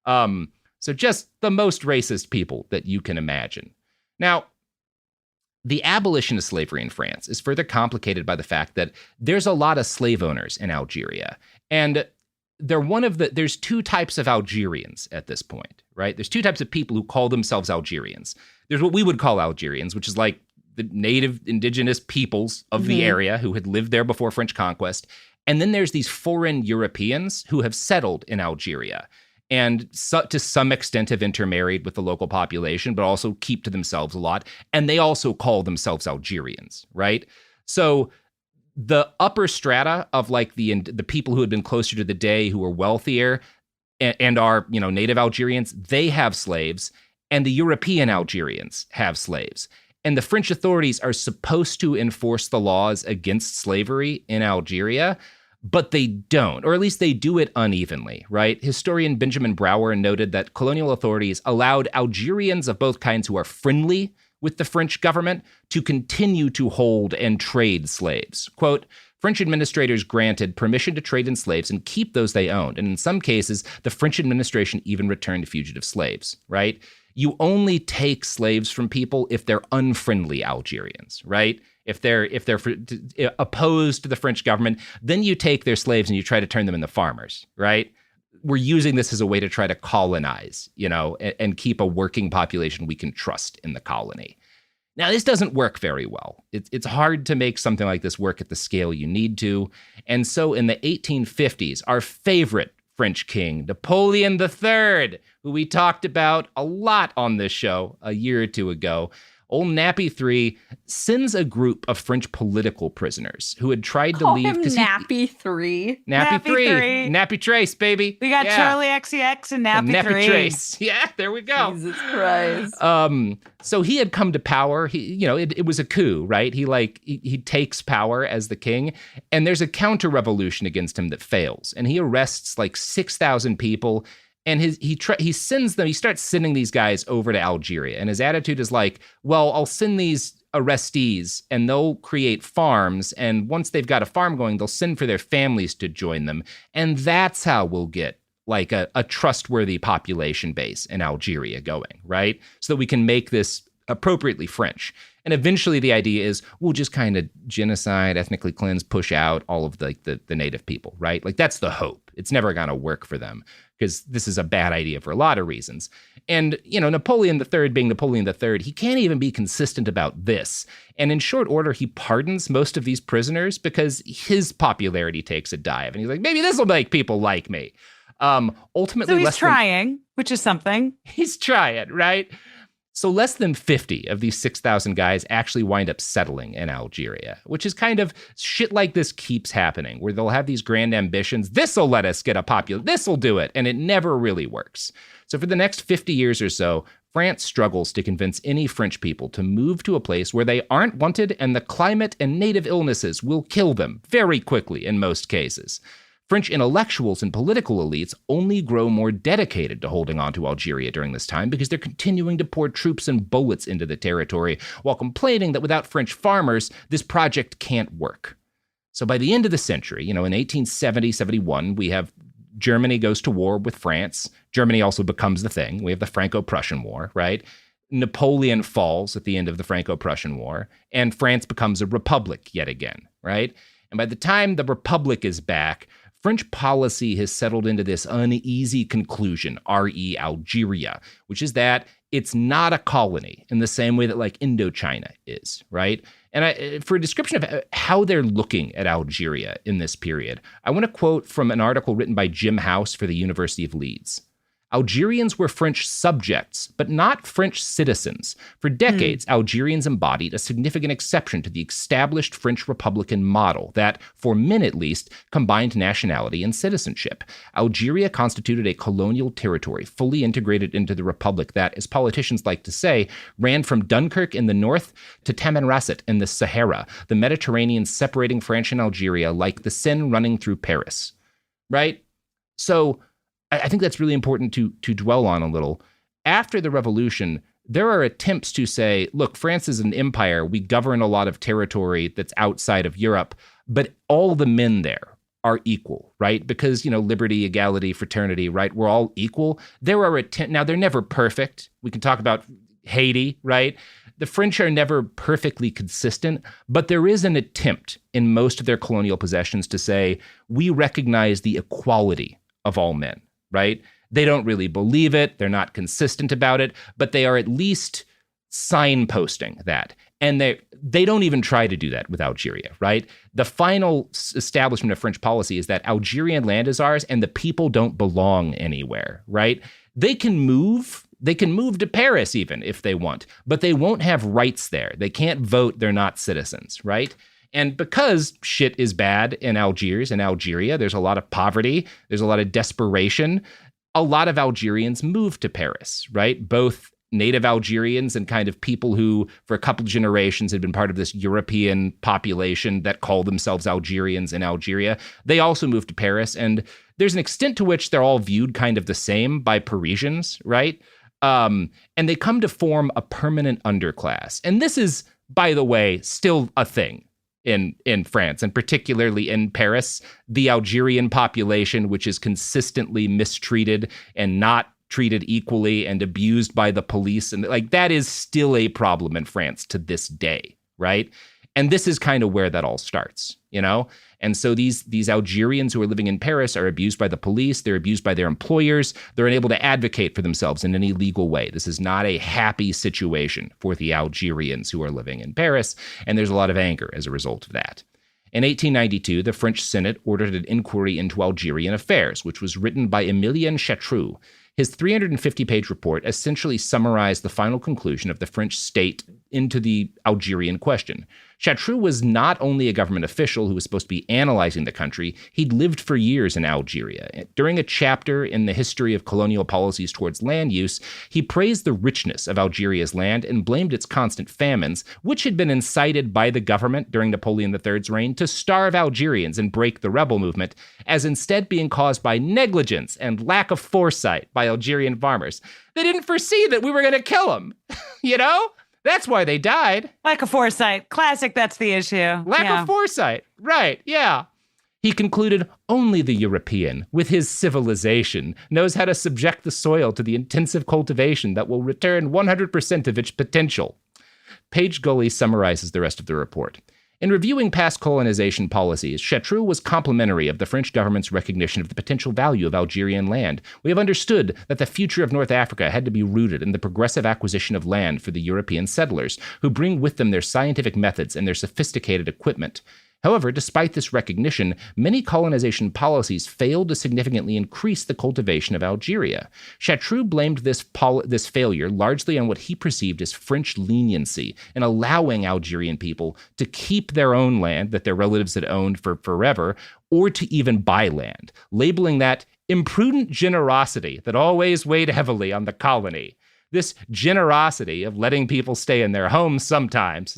So just the most racist people that you can imagine. Now, the abolition of slavery in France is further complicated by the fact that there's a lot of slave owners in Algeria. And there's two types of Algerians at this point, right? There's two types of people who call themselves Algerians. There's what we would call Algerians, which is like the native indigenous peoples of the area who had lived there before French conquest. And then there's these foreign Europeans who have settled in Algeria and to some extent have intermarried with the local population, but also keep to themselves a lot. And they also call themselves Algerians, right? So the upper strata of like the people who had been closer to the day, who were wealthier and are, you know, native Algerians, they have slaves, and the European Algerians have slaves. And the French authorities are supposed to enforce the laws against slavery in Algeria, but they don't, or at least they do it unevenly, right? Historian Benjamin Brouwer noted that colonial authorities allowed Algerians of both kinds who are friendly with the French government to continue to hold and trade slaves. Quote, French administrators granted permission to trade in slaves and keep those they owned. And in some cases, the French administration even returned fugitive slaves, right? You only take slaves from people if they're unfriendly Algerians, right? If they're opposed to the French government, then you take their slaves and you try to turn them into farmers, right? We're using this as a way to try to colonize, you know, and keep a working population we can trust in the colony. Now, this doesn't work very well. It's hard to make something like this work at the scale you need to. And so in the 1850s, our favorite French king, Napoleon III, who we talked about a lot on this show a year or two ago, Old Nappy III sends a group of French political prisoners who had tried to Call leave. him Nappy 3. Nappy 3. 3. Nappy Trace, baby. We got Charlie XCX and Nappy 3. Trace. Yeah, there we go. Jesus Christ. So he had come to power. It was a coup, right? He takes power as the king, and there's a counter-revolution against him that fails, and he arrests like 6,000 people. And he starts sending these guys over to Algeria. And his attitude is like, well, I'll send these arrestees and they'll create farms. And once they've got a farm going, they'll send for their families to join them. And that's how we'll get like a trustworthy population base in Algeria going, right? So that we can make this appropriately French. And eventually the idea is we'll just kind of genocide, ethnically cleanse, push out all of the native people, right? Like that's the hope. It's never going to work for them because this is a bad idea for a lot of reasons. And, Napoleon III being Napoleon III, he can't even be consistent about this. And in short order, he pardons most of these prisoners because his popularity takes a dive. And he's like, maybe this will make people like me. Ultimately, so he's trying, which is something. He's trying, right? So less than 50 of these 6,000 guys actually wind up settling in Algeria, which is kind of shit like this keeps happening, where they'll have these grand ambitions. This'll let us get a popular, this'll do it. And it never really works. So for the next 50 years or so, France struggles to convince any French people to move to a place where they aren't wanted and the climate and native illnesses will kill them very quickly in most cases. French intellectuals and political elites only grow more dedicated to holding on to Algeria during this time because they're continuing to pour troops and bullets into the territory while complaining that without French farmers, this project can't work. So by the end of the century, in 1870-71, we have Germany goes to war with France. Germany also becomes the thing. We have the Franco-Prussian War, right? Napoleon falls at the end of the Franco-Prussian War, and France becomes a republic yet again, right? And by the time the republic is back, French policy has settled into this uneasy conclusion, re Algeria, which is that it's not a colony in the same way that like Indochina is, right? And for a description of how they're looking at Algeria in this period, I want to quote from an article written by Jim House for the University of Leeds. Algerians were French subjects, but not French citizens. For decades, Algerians embodied a significant exception to the established French Republican model that, for men at least, combined nationality and citizenship. Algeria constituted a colonial territory fully integrated into the Republic that, as politicians like to say, ran from Dunkirk in the north to Tamanrasset in the Sahara, the Mediterranean separating France and Algeria like the Seine running through Paris. Right? So I think that's really important to dwell on a little. After the revolution, there are attempts to say, look, France is an empire. We govern a lot of territory that's outside of Europe, but all the men there are equal, right? Because, liberty, equality, fraternity, right? We're all equal. There are attempts. Now, they're never perfect. We can talk about Haiti, right? The French are never perfectly consistent, but there is an attempt in most of their colonial possessions to say, we recognize the equality of all men. Right? They don't really believe it. They're not consistent about it, but they are at least signposting that. And they don't even try to do that with Algeria, right? The final establishment of French policy is that Algerian land is ours and the people don't belong anywhere, right? They can move to Paris even if they want, but they won't have rights there. They can't vote. They're not citizens, right? And because shit is bad in Algiers and Algeria, there's a lot of poverty, there's a lot of desperation, a lot of Algerians move to Paris, right? Both native Algerians and kind of people who, for a couple of generations, had been part of this European population that called themselves Algerians in Algeria. They also moved to Paris. And there's an extent to which they're all viewed kind of the same by Parisians, right? And they come to form a permanent underclass. And this is, by the way, still a thing in France, and particularly in Paris. The Algerian population, which is consistently mistreated and not treated equally and abused by the police, and like that is still a problem in France to this day, right? And this is kind of where that all starts, And so these Algerians who are living in Paris are abused by the police. They're abused by their employers. They're unable to advocate for themselves in any legal way. This is not a happy situation for the Algerians who are living in Paris. And there's a lot of anger as a result of that. In 1892, the French Senate ordered an inquiry into Algerian affairs, which was written by Emilien Chatroux. His 350-page report essentially summarized the final conclusion of the French state into the Algerian question. Chatroux was not only a government official who was supposed to be analyzing the country, he'd lived for years in Algeria. During a chapter in the history of colonial policies towards land use, he praised the richness of Algeria's land and blamed its constant famines, which had been incited by the government during Napoleon III's reign to starve Algerians and break the rebel movement, as instead being caused by negligence and lack of foresight by Algerian farmers. They didn't foresee that we were going to kill them, you know? That's why they died. Lack of foresight. Classic, that's the issue. Lack of foresight. Right, yeah. He concluded only the European, with his civilization, knows how to subject the soil to the intensive cultivation that will return 100% of its potential. Page Gully summarizes the rest of the report. In reviewing past colonization policies, Chatroux was complimentary of the French government's recognition of the potential value of Algerian land. We have understood that the future of North Africa had to be rooted in the progressive acquisition of land for the European settlers, who bring with them their scientific methods and their sophisticated equipment. However, despite this recognition, many colonization policies failed to significantly increase the cultivation of Algeria. Chatroux blamed this failure largely on what he perceived as French leniency in allowing Algerian people to keep their own land that their relatives had owned for forever, or to even buy land, labeling that imprudent generosity that always weighed heavily on the colony. This generosity of letting people stay in their homes sometimes,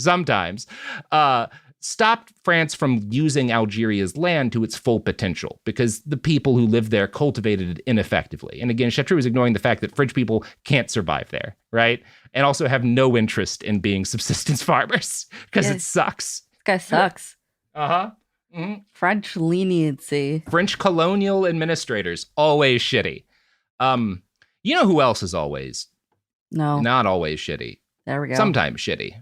stopped France from using Algeria's land to its full potential because the people who lived there cultivated it ineffectively. And again, Chatroux is ignoring the fact that French people can't survive there, right? And also have no interest in being subsistence farmers because it sucks. This guy sucks. Uh-huh. Mm-hmm. French leniency. French colonial administrators, always shitty. You know who else is always not always shitty? There we go. Sometimes shitty.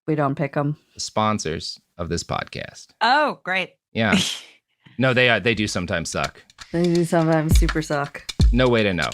We don't pick them. The sponsors of this podcast. Oh, great. Yeah. No, they do sometimes suck. They do sometimes super suck. No way to know.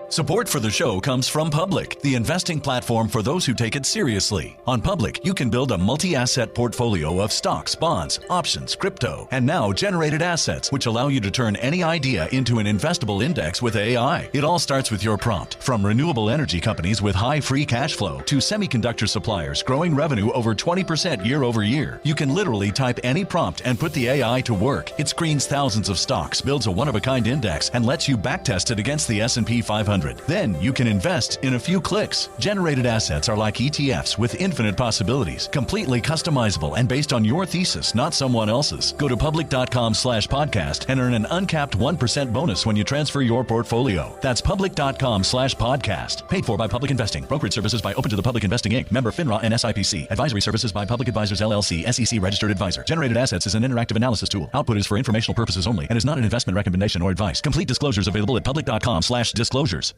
Support for the show comes from Public, the investing platform for those who take it seriously. On Public, you can build a multi-asset portfolio of stocks, bonds, options, crypto, and now generated assets, which allow you to turn any idea into an investable index with AI. It all starts with your prompt. From renewable energy companies with high free cash flow to semiconductor suppliers growing revenue over 20% year over year, you can literally type any prompt and put the AI to work. It screens thousands of stocks, builds a one-of-a-kind index, and lets you backtest it against the S&P 500. Then you can invest in a few clicks. Generated assets are like ETFs with infinite possibilities, completely customizable and based on your thesis, not someone else's. Go to public.com/podcast and earn an uncapped 1% bonus when you transfer your portfolio. That's public.com/podcast. Paid for by Public Investing. Brokerage services by Open to the Public Investing Inc. Member FINRA and SIPC. Advisory services by Public Advisors LLC, SEC registered advisor. Generated assets is an interactive analysis tool. Output is for informational purposes only and is not an investment recommendation or advice. Complete disclosures available at public.com/disclosures.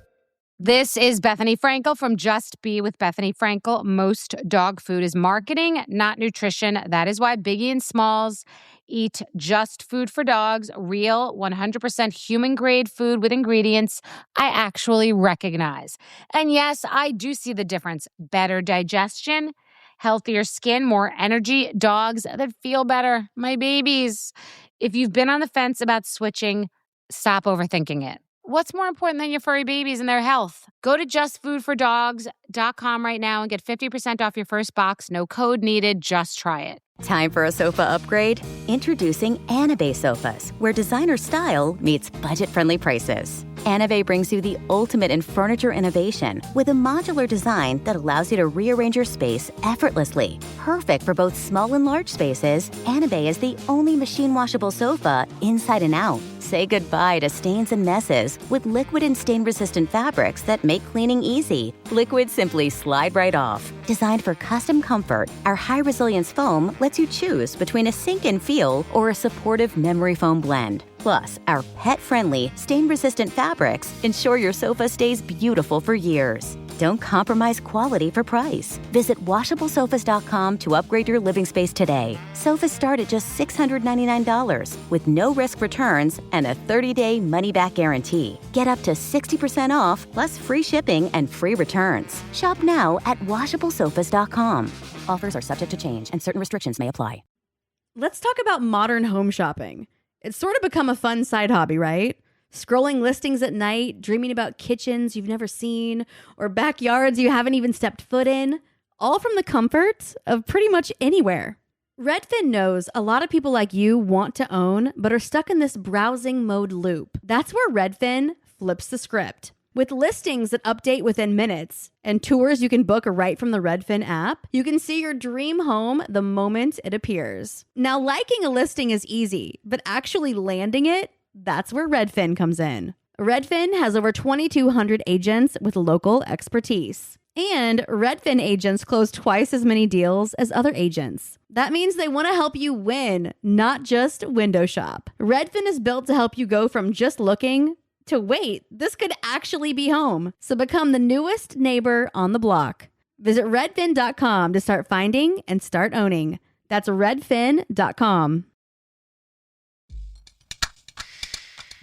This is Bethany Frankel from Just Be with Bethany Frankel. Most dog food is marketing, not nutrition. That is why Biggie and Smalls eat just food for dogs, real 100% human-grade food with ingredients I actually recognize. And yes, I do see the difference. Better digestion, healthier skin, more energy, dogs that feel better, my babies. If you've been on the fence about switching, stop overthinking it. What's more important than your furry babies and their health? Go to justfoodfordogs.com right now and get 50% off your first box. No code needed. Just try it. Time for a sofa upgrade? Introducing Anabe Sofas, where designer style meets budget-friendly prices. Anabe brings you the ultimate in furniture innovation with a modular design that allows you to rearrange your space effortlessly. Perfect for both small and large spaces, Anabe is the only machine-washable sofa inside and out. Say goodbye to stains and messes with liquid and stain-resistant fabrics that make cleaning easy. Liquids simply slide right off. Designed for custom comfort, our high-resilience foam lets you choose between a sink-in feel or a supportive memory foam blend. Plus, our pet-friendly, stain-resistant fabrics ensure your sofa stays beautiful for years. Don't compromise quality for price. Visit washablesofas.com to upgrade your living space today. Sofas start at just $699 with no risk returns and a 30-day money-back guarantee. Get up to 60% off plus free shipping and free returns. Shop now at washablesofas.com. Offers are subject to change and certain restrictions may apply. Let's talk about modern home shopping. It's sort of become a fun side hobby, right? Scrolling listings at night, dreaming about kitchens you've never seen, or backyards you haven't even stepped foot in, all from the comfort of pretty much anywhere. Redfin knows a lot of people like you want to own, but are stuck in this browsing mode loop. That's where Redfin flips the script. With listings that update within minutes and tours you can book right from the Redfin app, you can see your dream home the moment it appears. Now, liking a listing is easy, but actually landing it, that's where Redfin comes in. Redfin has over 2,200 agents with local expertise. And Redfin agents close twice as many deals as other agents. That means they want to help you win, not just window shop. Redfin is built to help you go from just looking to wait, this could actually be home. So become the newest neighbor on the block. Visit redfin.com to start finding and start owning. That's redfin.com.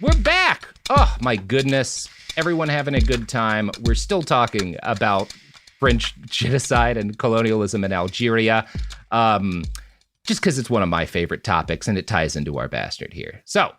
We're back. Oh, my goodness. Everyone having a good time. We're still talking about French genocide and colonialism in Algeria, just because it's one of my favorite topics and it ties into our bastard here. So,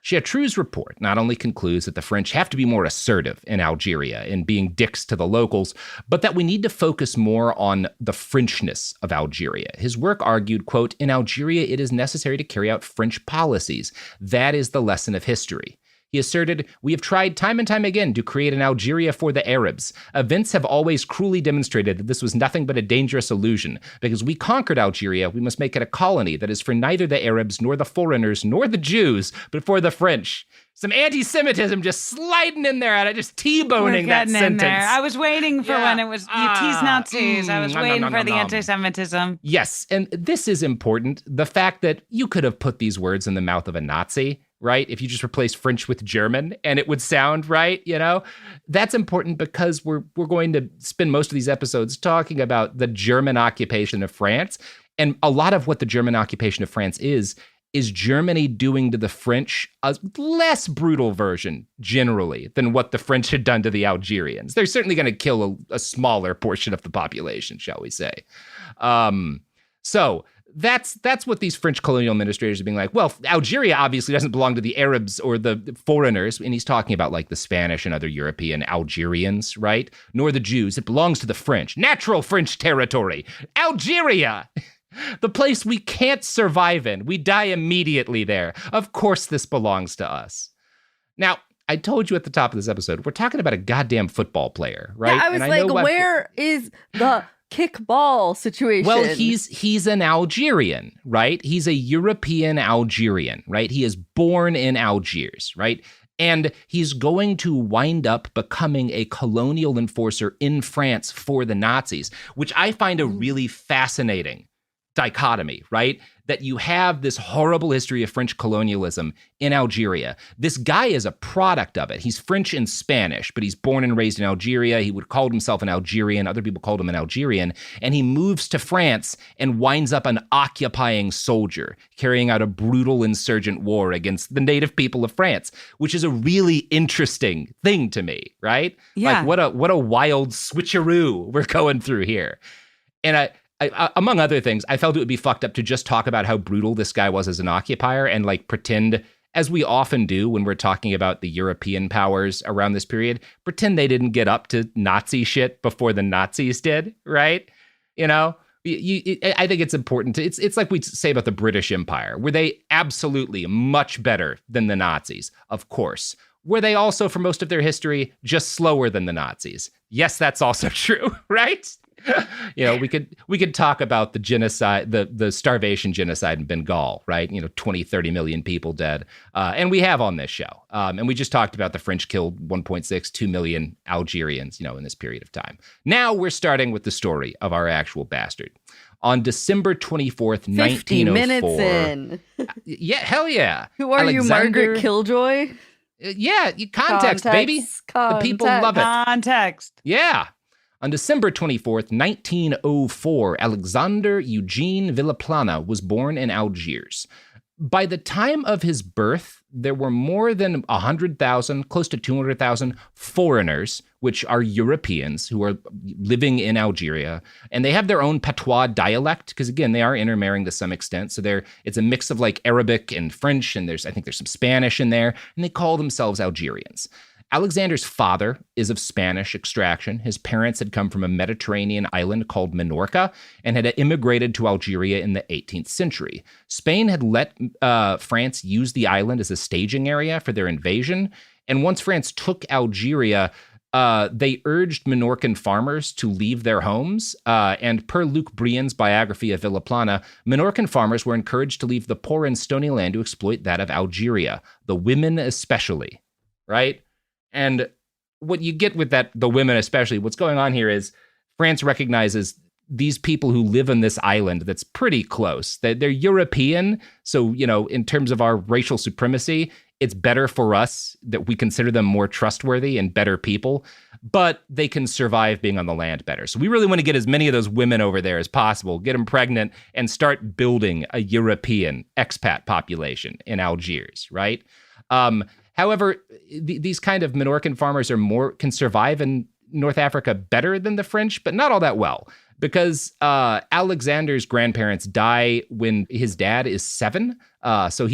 Chartreuse' report not only concludes that the French have to be more assertive in Algeria in being dicks to the locals, but that we need to focus more on the Frenchness of Algeria. His work argued, quote, "In Algeria, it is necessary to carry out French policies. That is the lesson of history." He asserted, "We have tried time and time again to create an Algeria for the Arabs. Events have always cruelly demonstrated that this was nothing but a dangerous illusion. Because we conquered Algeria, we must make it a colony that is for neither the Arabs, nor the foreigners, nor the Jews, but for the French." Some anti-Semitism just sliding in there, and just T-boning that sentence. There. I was waiting for when it was, you tease Nazis. I was waiting for the anti-Semitism. Yes, and this is important. The fact that you could have put these words in the mouth of a Nazi, right? If you just replace French with German and it would sound right, you know? That's important because we're going to spend most of these episodes talking about the German occupation of France. And a lot of what the German occupation of France is Germany doing to the French a less brutal version, generally, than what the French had done to the Algerians. They're certainly going to kill a smaller portion of the population, shall we say. So that's what these French colonial administrators are being like, well, Algeria obviously doesn't belong to the Arabs or the foreigners. And he's talking about like the Spanish and other European Algerians, right? Nor the Jews. It belongs to the French. Natural French territory. Algeria! The place we can't survive in. We die immediately there. Of course this belongs to us. Now, I told you at the top of this episode, we're talking about a goddamn football player, right? Yeah, I was like, where is the kickball situation? Well, he's an Algerian, right? He's a European Algerian, right? He is born in Algiers, right? And he's going to wind up becoming a colonial enforcer in France for the Nazis, which I find a really fascinating dichotomy, right? That you have this horrible history of French colonialism in Algeria. This guy is a product of it. He's French and Spanish, but he's born and raised in Algeria. He would have called himself an Algerian. Other people called him an Algerian. And he moves to France and winds up an occupying soldier, carrying out a brutal insurgent war against the native people of France, which is a really interesting thing to me, right? Yeah. Like what a wild switcheroo we're going through here. And I, among other things, I felt it would be fucked up to just talk about how brutal this guy was as an occupier and like pretend, as we often do when we're talking about the European powers around this period, pretend they didn't get up to Nazi shit before the Nazis did, right? You know, I think it's important to, it's like we say about the British Empire. Were they absolutely much better than the Nazis? Of course. Were they also, for most of their history, just slower than the Nazis? Yes, that's also true, right? You know, we could talk about the genocide, the starvation genocide in Bengal, right? You know, 20, 30 million people dead. And we have on this show. And we just talked about the French killed 1.6, 2 million Algerians, you know, in this period of time. Now we're starting with the story of our actual bastard. On December 24th, 1904. 50 minutes in. Yeah, hell yeah. Who are you, Margaret Killjoy? Yeah, context, baby. The people love it. Context. Yeah. On December 24th, 1904, Alexandre Eugene Villaplane was born in Algiers. By the time of his birth, there were more than 100,000, close to 200,000 foreigners, which are Europeans who are living in Algeria. And they have their own patois dialect, because again, they are intermarrying to some extent. So it's a mix of like Arabic and French, and I think there's some Spanish in there, and they call themselves Algerians. Alexander's father is of Spanish extraction. His parents had come from a Mediterranean island called Minorca and had immigrated to Algeria in the 18th century. Spain had let France use the island as a staging area for their invasion. And once France took Algeria, they urged Minorcan farmers to leave their homes. And per Luc Brien's biography of Villaplane, Minorcan farmers were encouraged to leave the poor and stony land to exploit that of Algeria, the women especially, right? And what you get with that, the women especially, what's going on here is France recognizes these people who live on this island that's pretty close. They're European, so, in terms of our racial supremacy, it's better for us that we consider them more trustworthy and better people, but they can survive being on the land better. So we really want to get as many of those women over there as possible, get them pregnant, and start building a European expat population in Algiers, right? However, these kind of Minorcan farmers can survive in North Africa better than the French, but not all that well, because Alexander's grandparents die when his dad is 7. So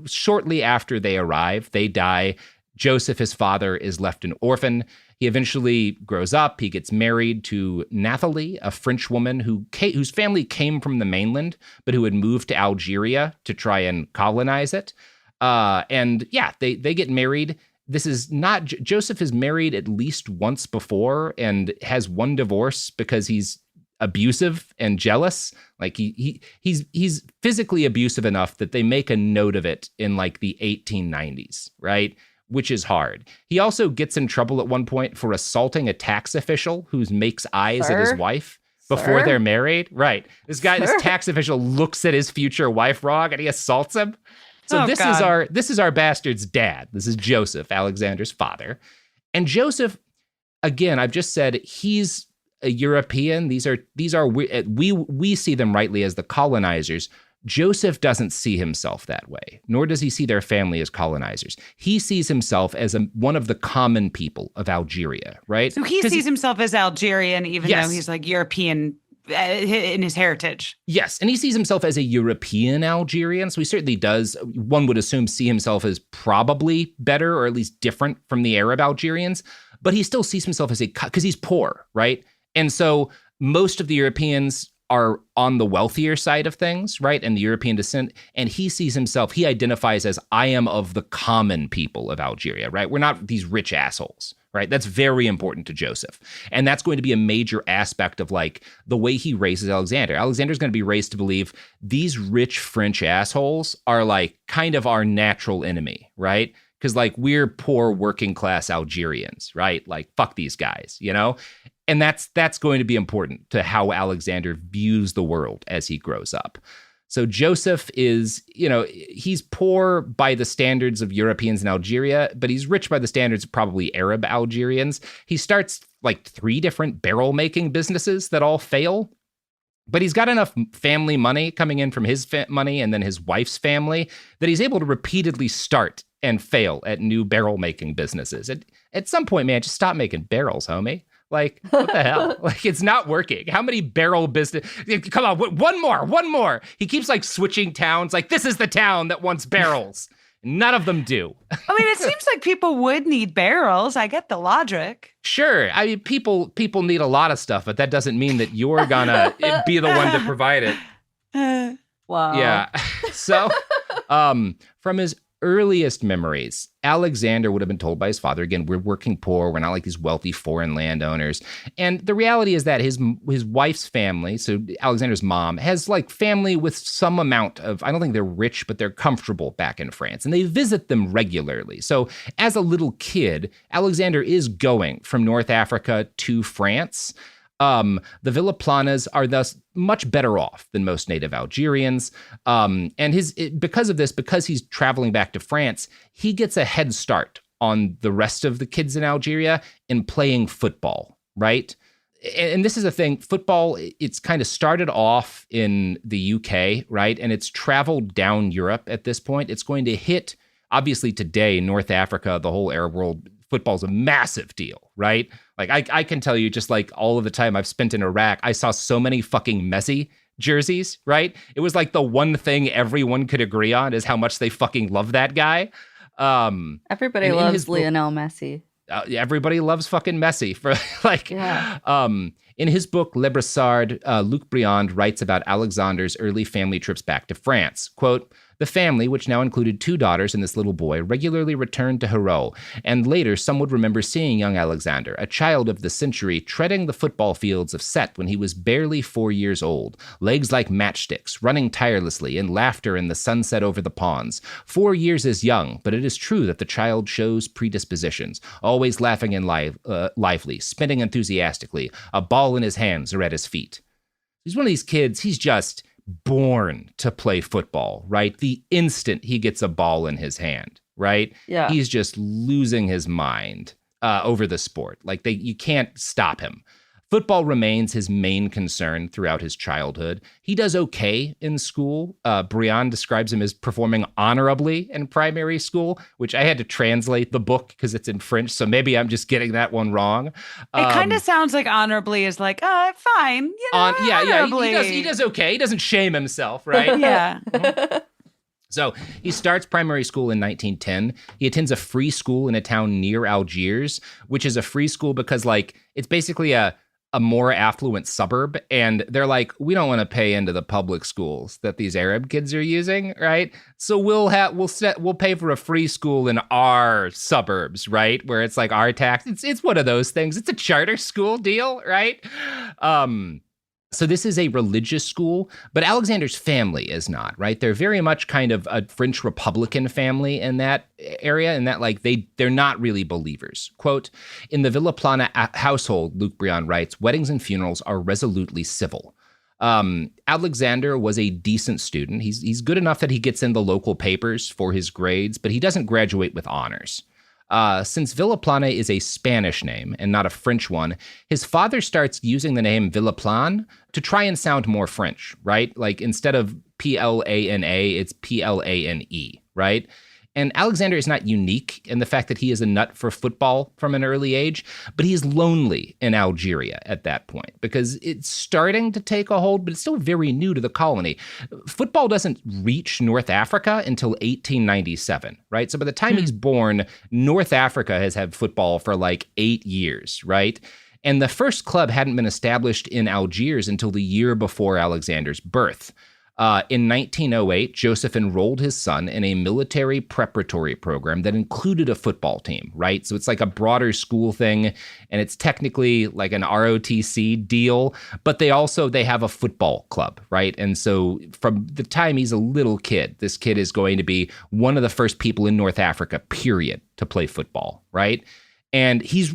shortly after they arrive, they die. Joseph, his father, is left an orphan. He eventually grows up. He gets married to Nathalie, a French woman whose family came from the mainland, but who had moved to Algeria to try and colonize it. They get married. This is not, Joseph is married at least once before and has one divorce because he's abusive and jealous. Like he's physically abusive enough that they make a note of it in like the 1890s, right? Which is hard. He also gets in trouble at one point for assaulting a tax official who makes eyes at his wife before they're married. Right. This tax official looks at his future wife wrong and he assaults him. So this is our bastard's dad. This is Joseph, Alexander's father. And Joseph, again, I've just said he's a European. We see them rightly as the colonizers. Joseph doesn't see himself that way, nor does he see their family as colonizers. He sees himself as one of the common people of Algeria, right? So he sees himself as Algerian, even though he's like European in his heritage. Yes, and he sees himself as a European Algerian, so he certainly does, one would assume, see himself as probably better or at least different from the Arab Algerians, but he still sees himself as because he's poor, right? And so most of the Europeans are on the wealthier side of things, right? And the European descent, and he identifies as, I am of the common people of Algeria, right? We're not these rich assholes. Right. That's very important to Joseph. And that's going to be a major aspect of like the way he raises Alexander. Alexander's going to be raised to believe these rich French assholes are like kind of our natural enemy. Right. Because like we're poor working class Algerians. Right. Like fuck these guys, and that's going to be important to how Alexander views the world as he grows up. So Joseph is, he's poor by the standards of Europeans in Algeria, but he's rich by the standards of probably Arab Algerians. He starts like 3 different barrel making businesses that all fail, but he's got enough family money coming in from his money and then his wife's family that he's able to repeatedly start and fail at new barrel making businesses. At some point, man, just stop making barrels, homie. Like, what the hell? Like, it's not working. How many barrel business? Come on, one more. He keeps like switching towns. Like, this is the town that wants barrels. None of them do. I mean, it seems like people would need barrels. I get the logic. Sure. I mean, people need a lot of stuff, but that doesn't mean that you're gonna be the one to provide it. Wow. Yeah. So, from his earliest memories, Alexander would have been told by his father, again, we're working poor, we're not like these wealthy foreign landowners. And the reality is that his wife's family, so Alexander's mom, has like family with some amount of, I don't think they're rich, but they're comfortable back in France. And they visit them regularly. So as a little kid, Alexander is going from North Africa to France. The Villaplanes are thus much better off than most native Algerians. And because of this, because he's traveling back to France, he gets a head start on the rest of the kids in Algeria in playing football, right? and this is a thing, football, it's kind of started off in the UK, right? And it's traveled down Europe at this point. It's going to hit, obviously today, North Africa, the whole Arab world, football's a massive deal, right? Like I can tell you, just like all of the time I've spent in Iraq, I saw so many fucking Messi jerseys, right? It was like the one thing everyone could agree on is how much they fucking love that guy. Everybody loves Lionel Messi. Everybody loves fucking Messi for like, in his book, Le Brassard, Luc Briand writes about Alexandre's early family trips back to France. Quote, the family, which now included 2 daughters and this little boy, regularly returned to Hérault, and later some would remember seeing young Alexandre, a child of the century, treading the football fields of Sète when he was barely 4 years old, legs like matchsticks, running tirelessly, and laughter in the sunset over the ponds. 4 years is young, but it is true that the child shows predispositions, always laughing and lively, spinning enthusiastically, a ball in his hands or at his feet. He's one of these kids, he's just born to play football, right? The instant he gets a ball in his hand, right? Yeah. He's just losing his mind over the sport. Like you can't stop him. Football remains his main concern throughout his childhood. He does okay in school. Briand describes him as performing honorably in primary school, which I had to translate the book because it's in French, so maybe I'm just getting that one wrong. It kind of sounds like honorably is like, fine. You know, yeah, he does okay. He doesn't shame himself, right? Yeah. So he starts primary school in 1910. He attends a free school in a town near Algiers, which is a free school because, like, it's basically a more affluent suburb, and they're like, we don't want to pay into the public schools that these Arab kids are using, right? So we'll pay for a free school in our suburbs, right? Where it's like our tax. It's one of those things. It's a charter school deal, right? So this is a religious school, but Alexandre's family is not, right? They're very much kind of a French Republican family in that area, and that like they're not really believers. Quote, in the Villaplane household, Luc Briand writes, weddings and funerals are resolutely civil. Alexandre was a decent student. He's good enough that he gets in the local papers for his grades, but he doesn't graduate with honors. Since Villaplane is a Spanish name and not a French one, his father starts using the name Villaplane to try and sound more French, right? Like instead of Plana, it's Plane, right? And Alexandre is not unique in the fact that he is a nut for football from an early age, but he's lonely in Algeria at that point because it's starting to take a hold, but it's still very new to the colony. Football doesn't reach North Africa until 1897, right? So by the time he's born, North Africa has had football for like 8 years, right? And the first club hadn't been established in Algiers until the year before Alexandre's birth. In 1908, Joseph enrolled his son in a military preparatory program that included a football team, right? So it's like a broader school thing, and it's technically like an ROTC deal, but they have a football club, right? And so from the time he's a little kid, this kid is going to be one of the first people in North Africa, period, to play football, right? And he's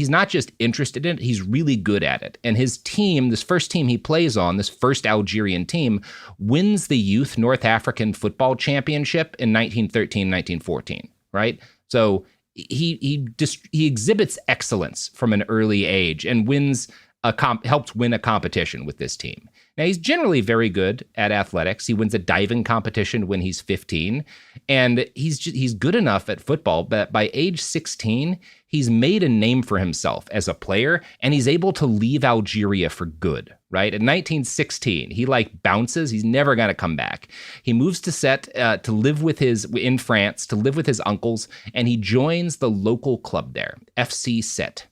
not just interested in it, he's really good at it. And his team, this first team he plays on, this first Algerian team, wins the Youth North African Football Championship in 1913-1914, right? So he exhibits excellence from an early age and helped win a competition with this team. Now, he's generally very good at athletics. He wins a diving competition when he's 15, and he's good enough at football, but by age 16, he's made a name for himself as a player, and he's able to leave Algeria for good, right? In 1916, he bounces. He's never going to come back. He moves to Sète to live in France, to live with his uncles, and he joins the local club there, FC Sète.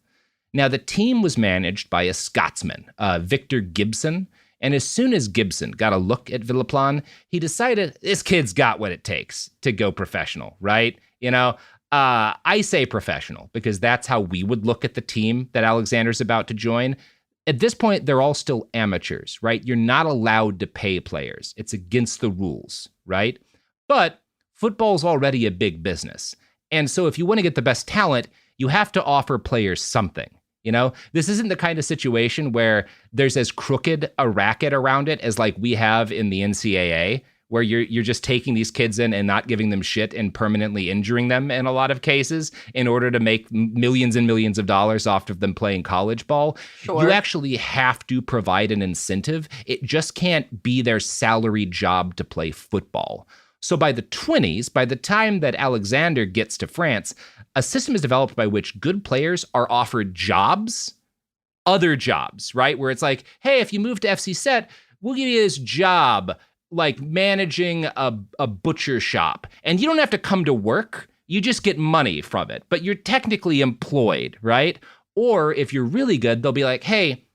Now, the team was managed by a Scotsman, Victor Gibson. And as soon as Gibson got a look at Villaplane, he decided this kid's got what it takes to go professional, right? You know, I say professional because that's how we would look at the team that Alexandre's about to join. At this point, they're all still amateurs, right? You're not allowed to pay players. It's against the rules, right? But football's already a big business. And so if you want to get the best talent, you have to offer players something. You know, this isn't the kind of situation where there's as crooked a racket around it as like we have in the NCAA, where you're just taking these kids in and not giving them shit and permanently injuring them in a lot of cases in order to make millions and millions of dollars off of them playing college ball. Sure. You actually have to provide an incentive. It just can't be their salary job to play football. So by the 20s, by the time that Alexander gets to France, a system is developed by which good players are offered jobs, other jobs, right? Where it's like, hey, if you move to FC Set, we'll give you this job, like managing a butcher shop. And you don't have to come to work. You just get money from it. But you're technically employed, right? Or if you're really good, they'll be like, hey,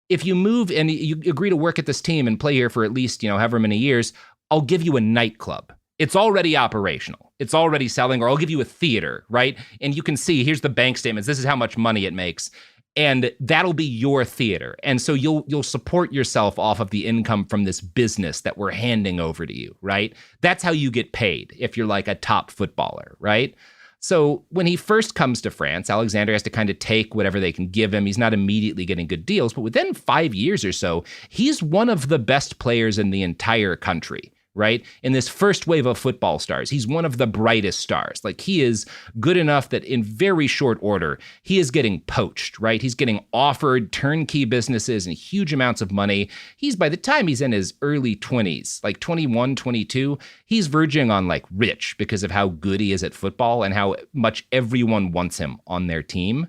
if you move and you agree to work at this team and play here for at least, however many years, I'll give you a nightclub. It's already operational. It's already selling, or I'll give you a theater, right? And you can see, here's the bank statements. This is how much money it makes. And that'll be your theater. And so you'll support yourself off of the income from this business that we're handing over to you, right? That's how you get paid if you're like a top footballer, right? So when he first comes to France, Alexander has to kind of take whatever they can give him. He's not immediately getting good deals, but within 5 years or so, he's one of the best players in the entire country, right? In this first wave of football stars, he's one of the brightest stars. Like, he is good enough that in very short order, he is getting poached, right? He's getting offered turnkey businesses and huge amounts of money. By the time he's in his early 20s, like 21, 22, he's verging on like rich because of how good he is at football and how much everyone wants him on their team.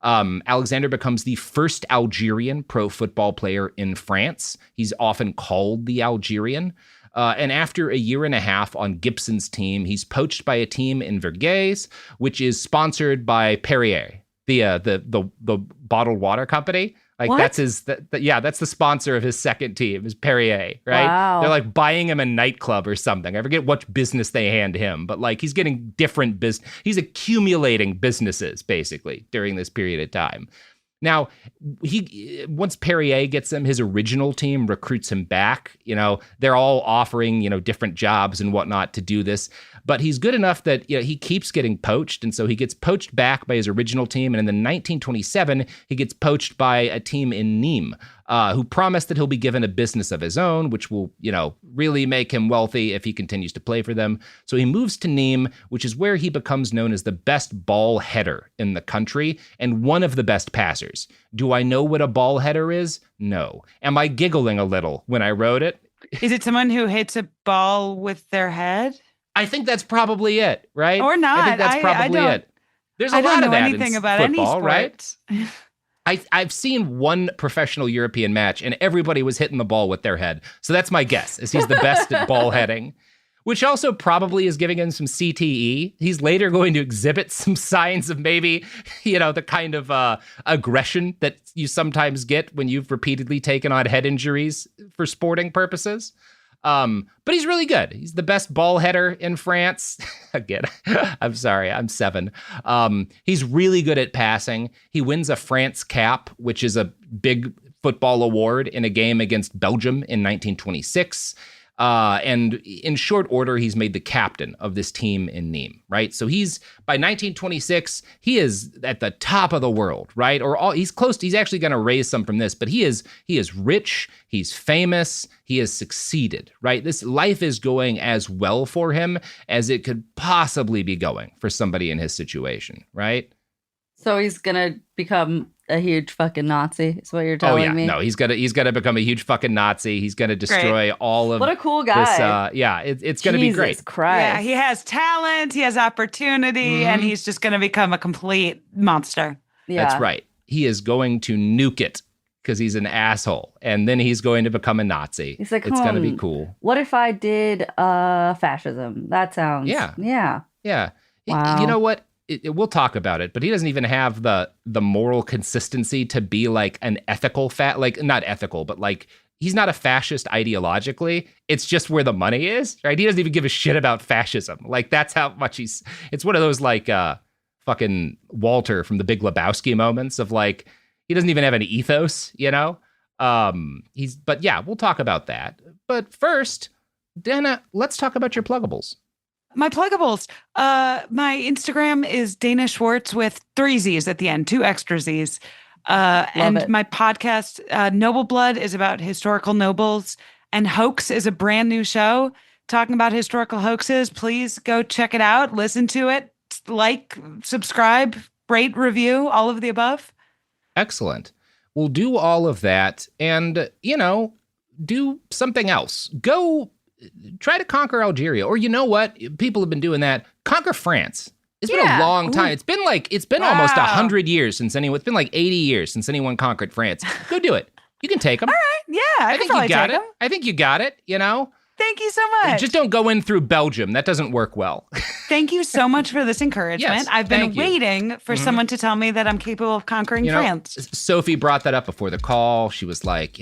Alexander becomes the first Algerian pro football player in France. He's often called the Algerian. And after a year and a half on Gibson's team, he's poached by a team in Vergès, which is sponsored by Perrier, the bottled water company. Like, what? That's that's the sponsor of his second team, is Perrier, right? Wow. They're like buying him a nightclub or something. I forget what business they hand him, but like he's getting different business. He's accumulating businesses basically during this period of time. Now, once Perrier gets him, his original team recruits him back. They're all offering, different jobs and whatnot to do this. But he's good enough that he keeps getting poached. And so he gets poached back by his original team. And in 1927, he gets poached by a team in Nîmes, who promised that he'll be given a business of his own, which will, really make him wealthy if he continues to play for them. So he moves to Nîmes, which is where he becomes known as the best ball header in the country and one of the best passers. Do I know what a ball header is? No. Am I giggling a little when I wrote it? Is it someone who hits a ball with their head? I think that's probably it, right? Or not. I think that's probably it. There's a lot of that anything in about football, any sport. Right? I've seen one professional European match, and everybody was hitting the ball with their head. So that's my guess, is he's the best at ball heading, which also probably is giving him some CTE. He's later going to exhibit some signs of maybe, the kind of aggression that you sometimes get when you've repeatedly taken on head injuries for sporting purposes. But he's really good. He's the best ball header in France. Again, I'm sorry, I'm 7. He's really good at passing. He wins a France cap, which is a big football award in a game against Belgium in 1926. And in short order, he's made the captain of this team in Nîmes, right? So by 1926, he is at the top of the world, right? He's close. He's actually going to raise some from this, but he is rich. He's famous. He has succeeded, right? This life is going as well for him as it could possibly be going for somebody in his situation, right? So he's going to become a huge fucking Nazi, is what you're telling me? No, he's gonna become a huge fucking Nazi. He's gonna destroy all of. What a cool guy! This, it's gonna be great. Christ. Yeah, he has talent, he has opportunity, and he's just gonna become a complete monster. Yeah. That's right. He is going to nuke it because he's an asshole, and then he's going to become a Nazi. He's like, it's gonna be cool. What if I did fascism? That sounds. Yeah. Wow. You know what? We'll talk about it, but he doesn't even have the moral consistency to be like an ethical not ethical, but like he's not a fascist ideologically. It's just where the money is, right? He doesn't even give a shit about fascism. Like, that's how much it's one of those like fucking Walter from the Big Lebowski moments of like, he doesn't even have an ethos, but yeah, we'll talk about that. But first, Dana, let's talk about your pluggables. My pluggables. My Instagram is Dana Schwartz with 3 Z's at the end, 2 extra Z's. And my podcast, Noble Blood, is about historical nobles. And Hoax is a brand new show. talking about historical hoaxes, please go check it out. Listen to it. Like, subscribe, rate, review, all of the above. Excellent. We'll do all of that and, do something else. Go try to conquer Algeria. Or you know what? People have been doing that. Conquer France. It's been a long time. It's been almost 100 years since anyone, it's been like 80 years since anyone conquered France. Go do it. You can take them. All right. Yeah, I think you got it. I think you got it, Thank you so much. Just don't go in through Belgium. That doesn't work well. Thank you so much for this encouragement. Yes, I've been waiting for someone to tell me that I'm capable of conquering France. Sophie brought that up before the call. She was like,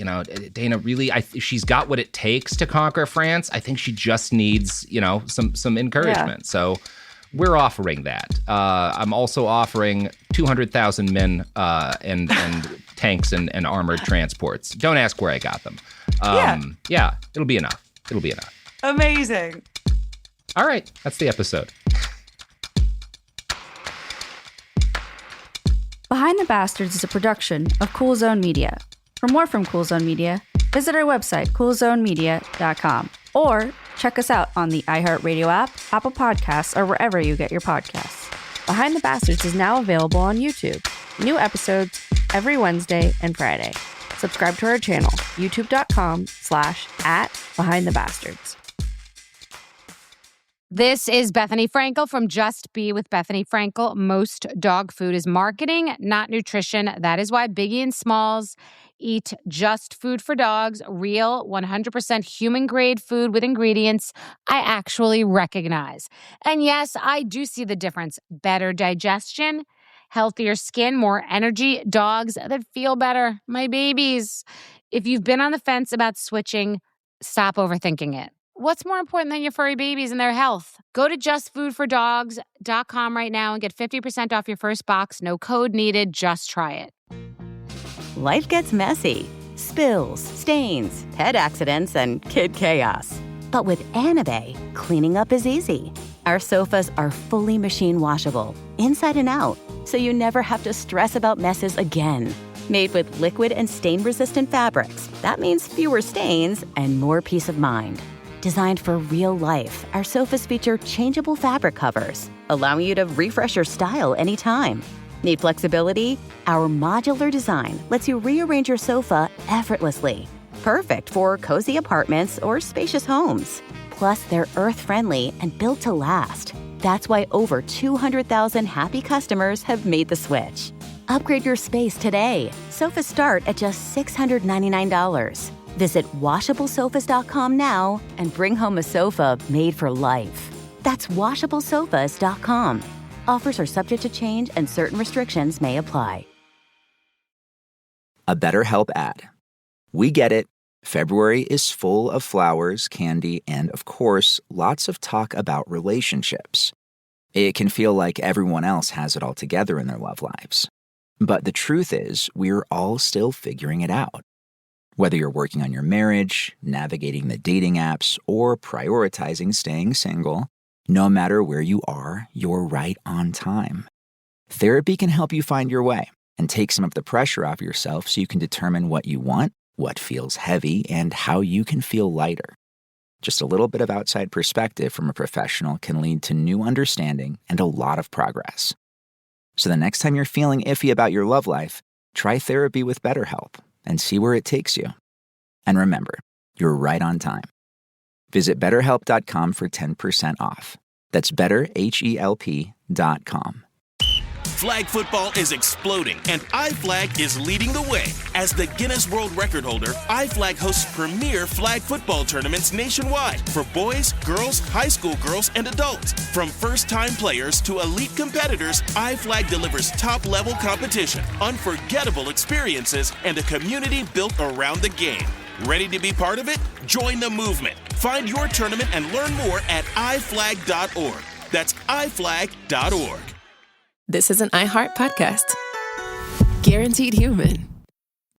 Dana, really, she's got what it takes to conquer France. I think she just needs, some encouragement. Yeah. So we're offering that. I'm also offering 200,000 men and tanks and armored transports. Don't ask where I got them. Yeah, it'll be enough. Amazing. All right, that's the episode. Behind the Bastards is a production of Cool Zone Media. For more from Cool Zone Media, visit our website, coolzonemedia.com, or check us out on the iHeartRadio app, Apple Podcasts, or wherever you get your podcasts. Behind the Bastards is now available on YouTube. New episodes every Wednesday and Friday. Subscribe to our channel, youtube.com/@BehindTheBastards. This is Bethany Frankel from Just Be with Bethany Frankel. Most dog food is marketing, not nutrition. That is why Biggie and Smalls eat just food for dogs, real 100% human-grade food with ingredients I actually recognize. And yes, I do see the difference. Better digestion, healthier skin, more energy, dogs that feel better, my babies. If you've been on the fence about switching, stop overthinking it. What's more important than your furry babies and their health? Go to justfoodfordogs.com right now and get 50% off your first box. No code needed. Just try it. Life gets messy. Spills, stains, pet accidents, and kid chaos. But with Anabe, cleaning up is easy. Our sofas are fully machine washable, inside and out, so you never have to stress about messes again. Made with liquid and stain-resistant fabrics, that means fewer stains and more peace of mind. Designed for real life, our sofas feature changeable fabric covers, allowing you to refresh your style anytime. Need flexibility? Our modular design lets you rearrange your sofa effortlessly. Perfect for cozy apartments or spacious homes. Plus, they're earth-friendly and built to last. That's why over 200,000 happy customers have made the switch. Upgrade your space today. Sofas start at just $699. Visit washablesofas.com now and bring home a sofa made for life. That's washablesofas.com. Offers are subject to change and certain restrictions may apply. A BetterHelp ad. We get it. February is full of flowers, candy, and, of course, lots of talk about relationships. It can feel like everyone else has it all together in their love lives. But the truth is, we're all still figuring it out. Whether you're working on your marriage, navigating the dating apps, or prioritizing staying single, no matter where you are, you're right on time. Therapy can help you find your way and take some of the pressure off yourself so you can determine what you want, what feels heavy, and how you can feel lighter. Just a little bit of outside perspective from a professional can lead to new understanding and a lot of progress. So the next time you're feeling iffy about your love life, try therapy with BetterHelp and see where it takes you. And remember, you're right on time. Visit BetterHelp.com for 10% off. That's BetterHelp.com. Flag football is exploding, and iFlag is leading the way. As the Guinness World Record holder, iFlag hosts premier flag football tournaments nationwide for boys, girls, high school girls, and adults. From first-time players to elite competitors, iFlag delivers top-level competition, unforgettable experiences, and a community built around the game. Ready to be part of it? Join the movement. Find your tournament and learn more at iflag.org. That's iflag.org. This is an iHeart podcast. Guaranteed Human.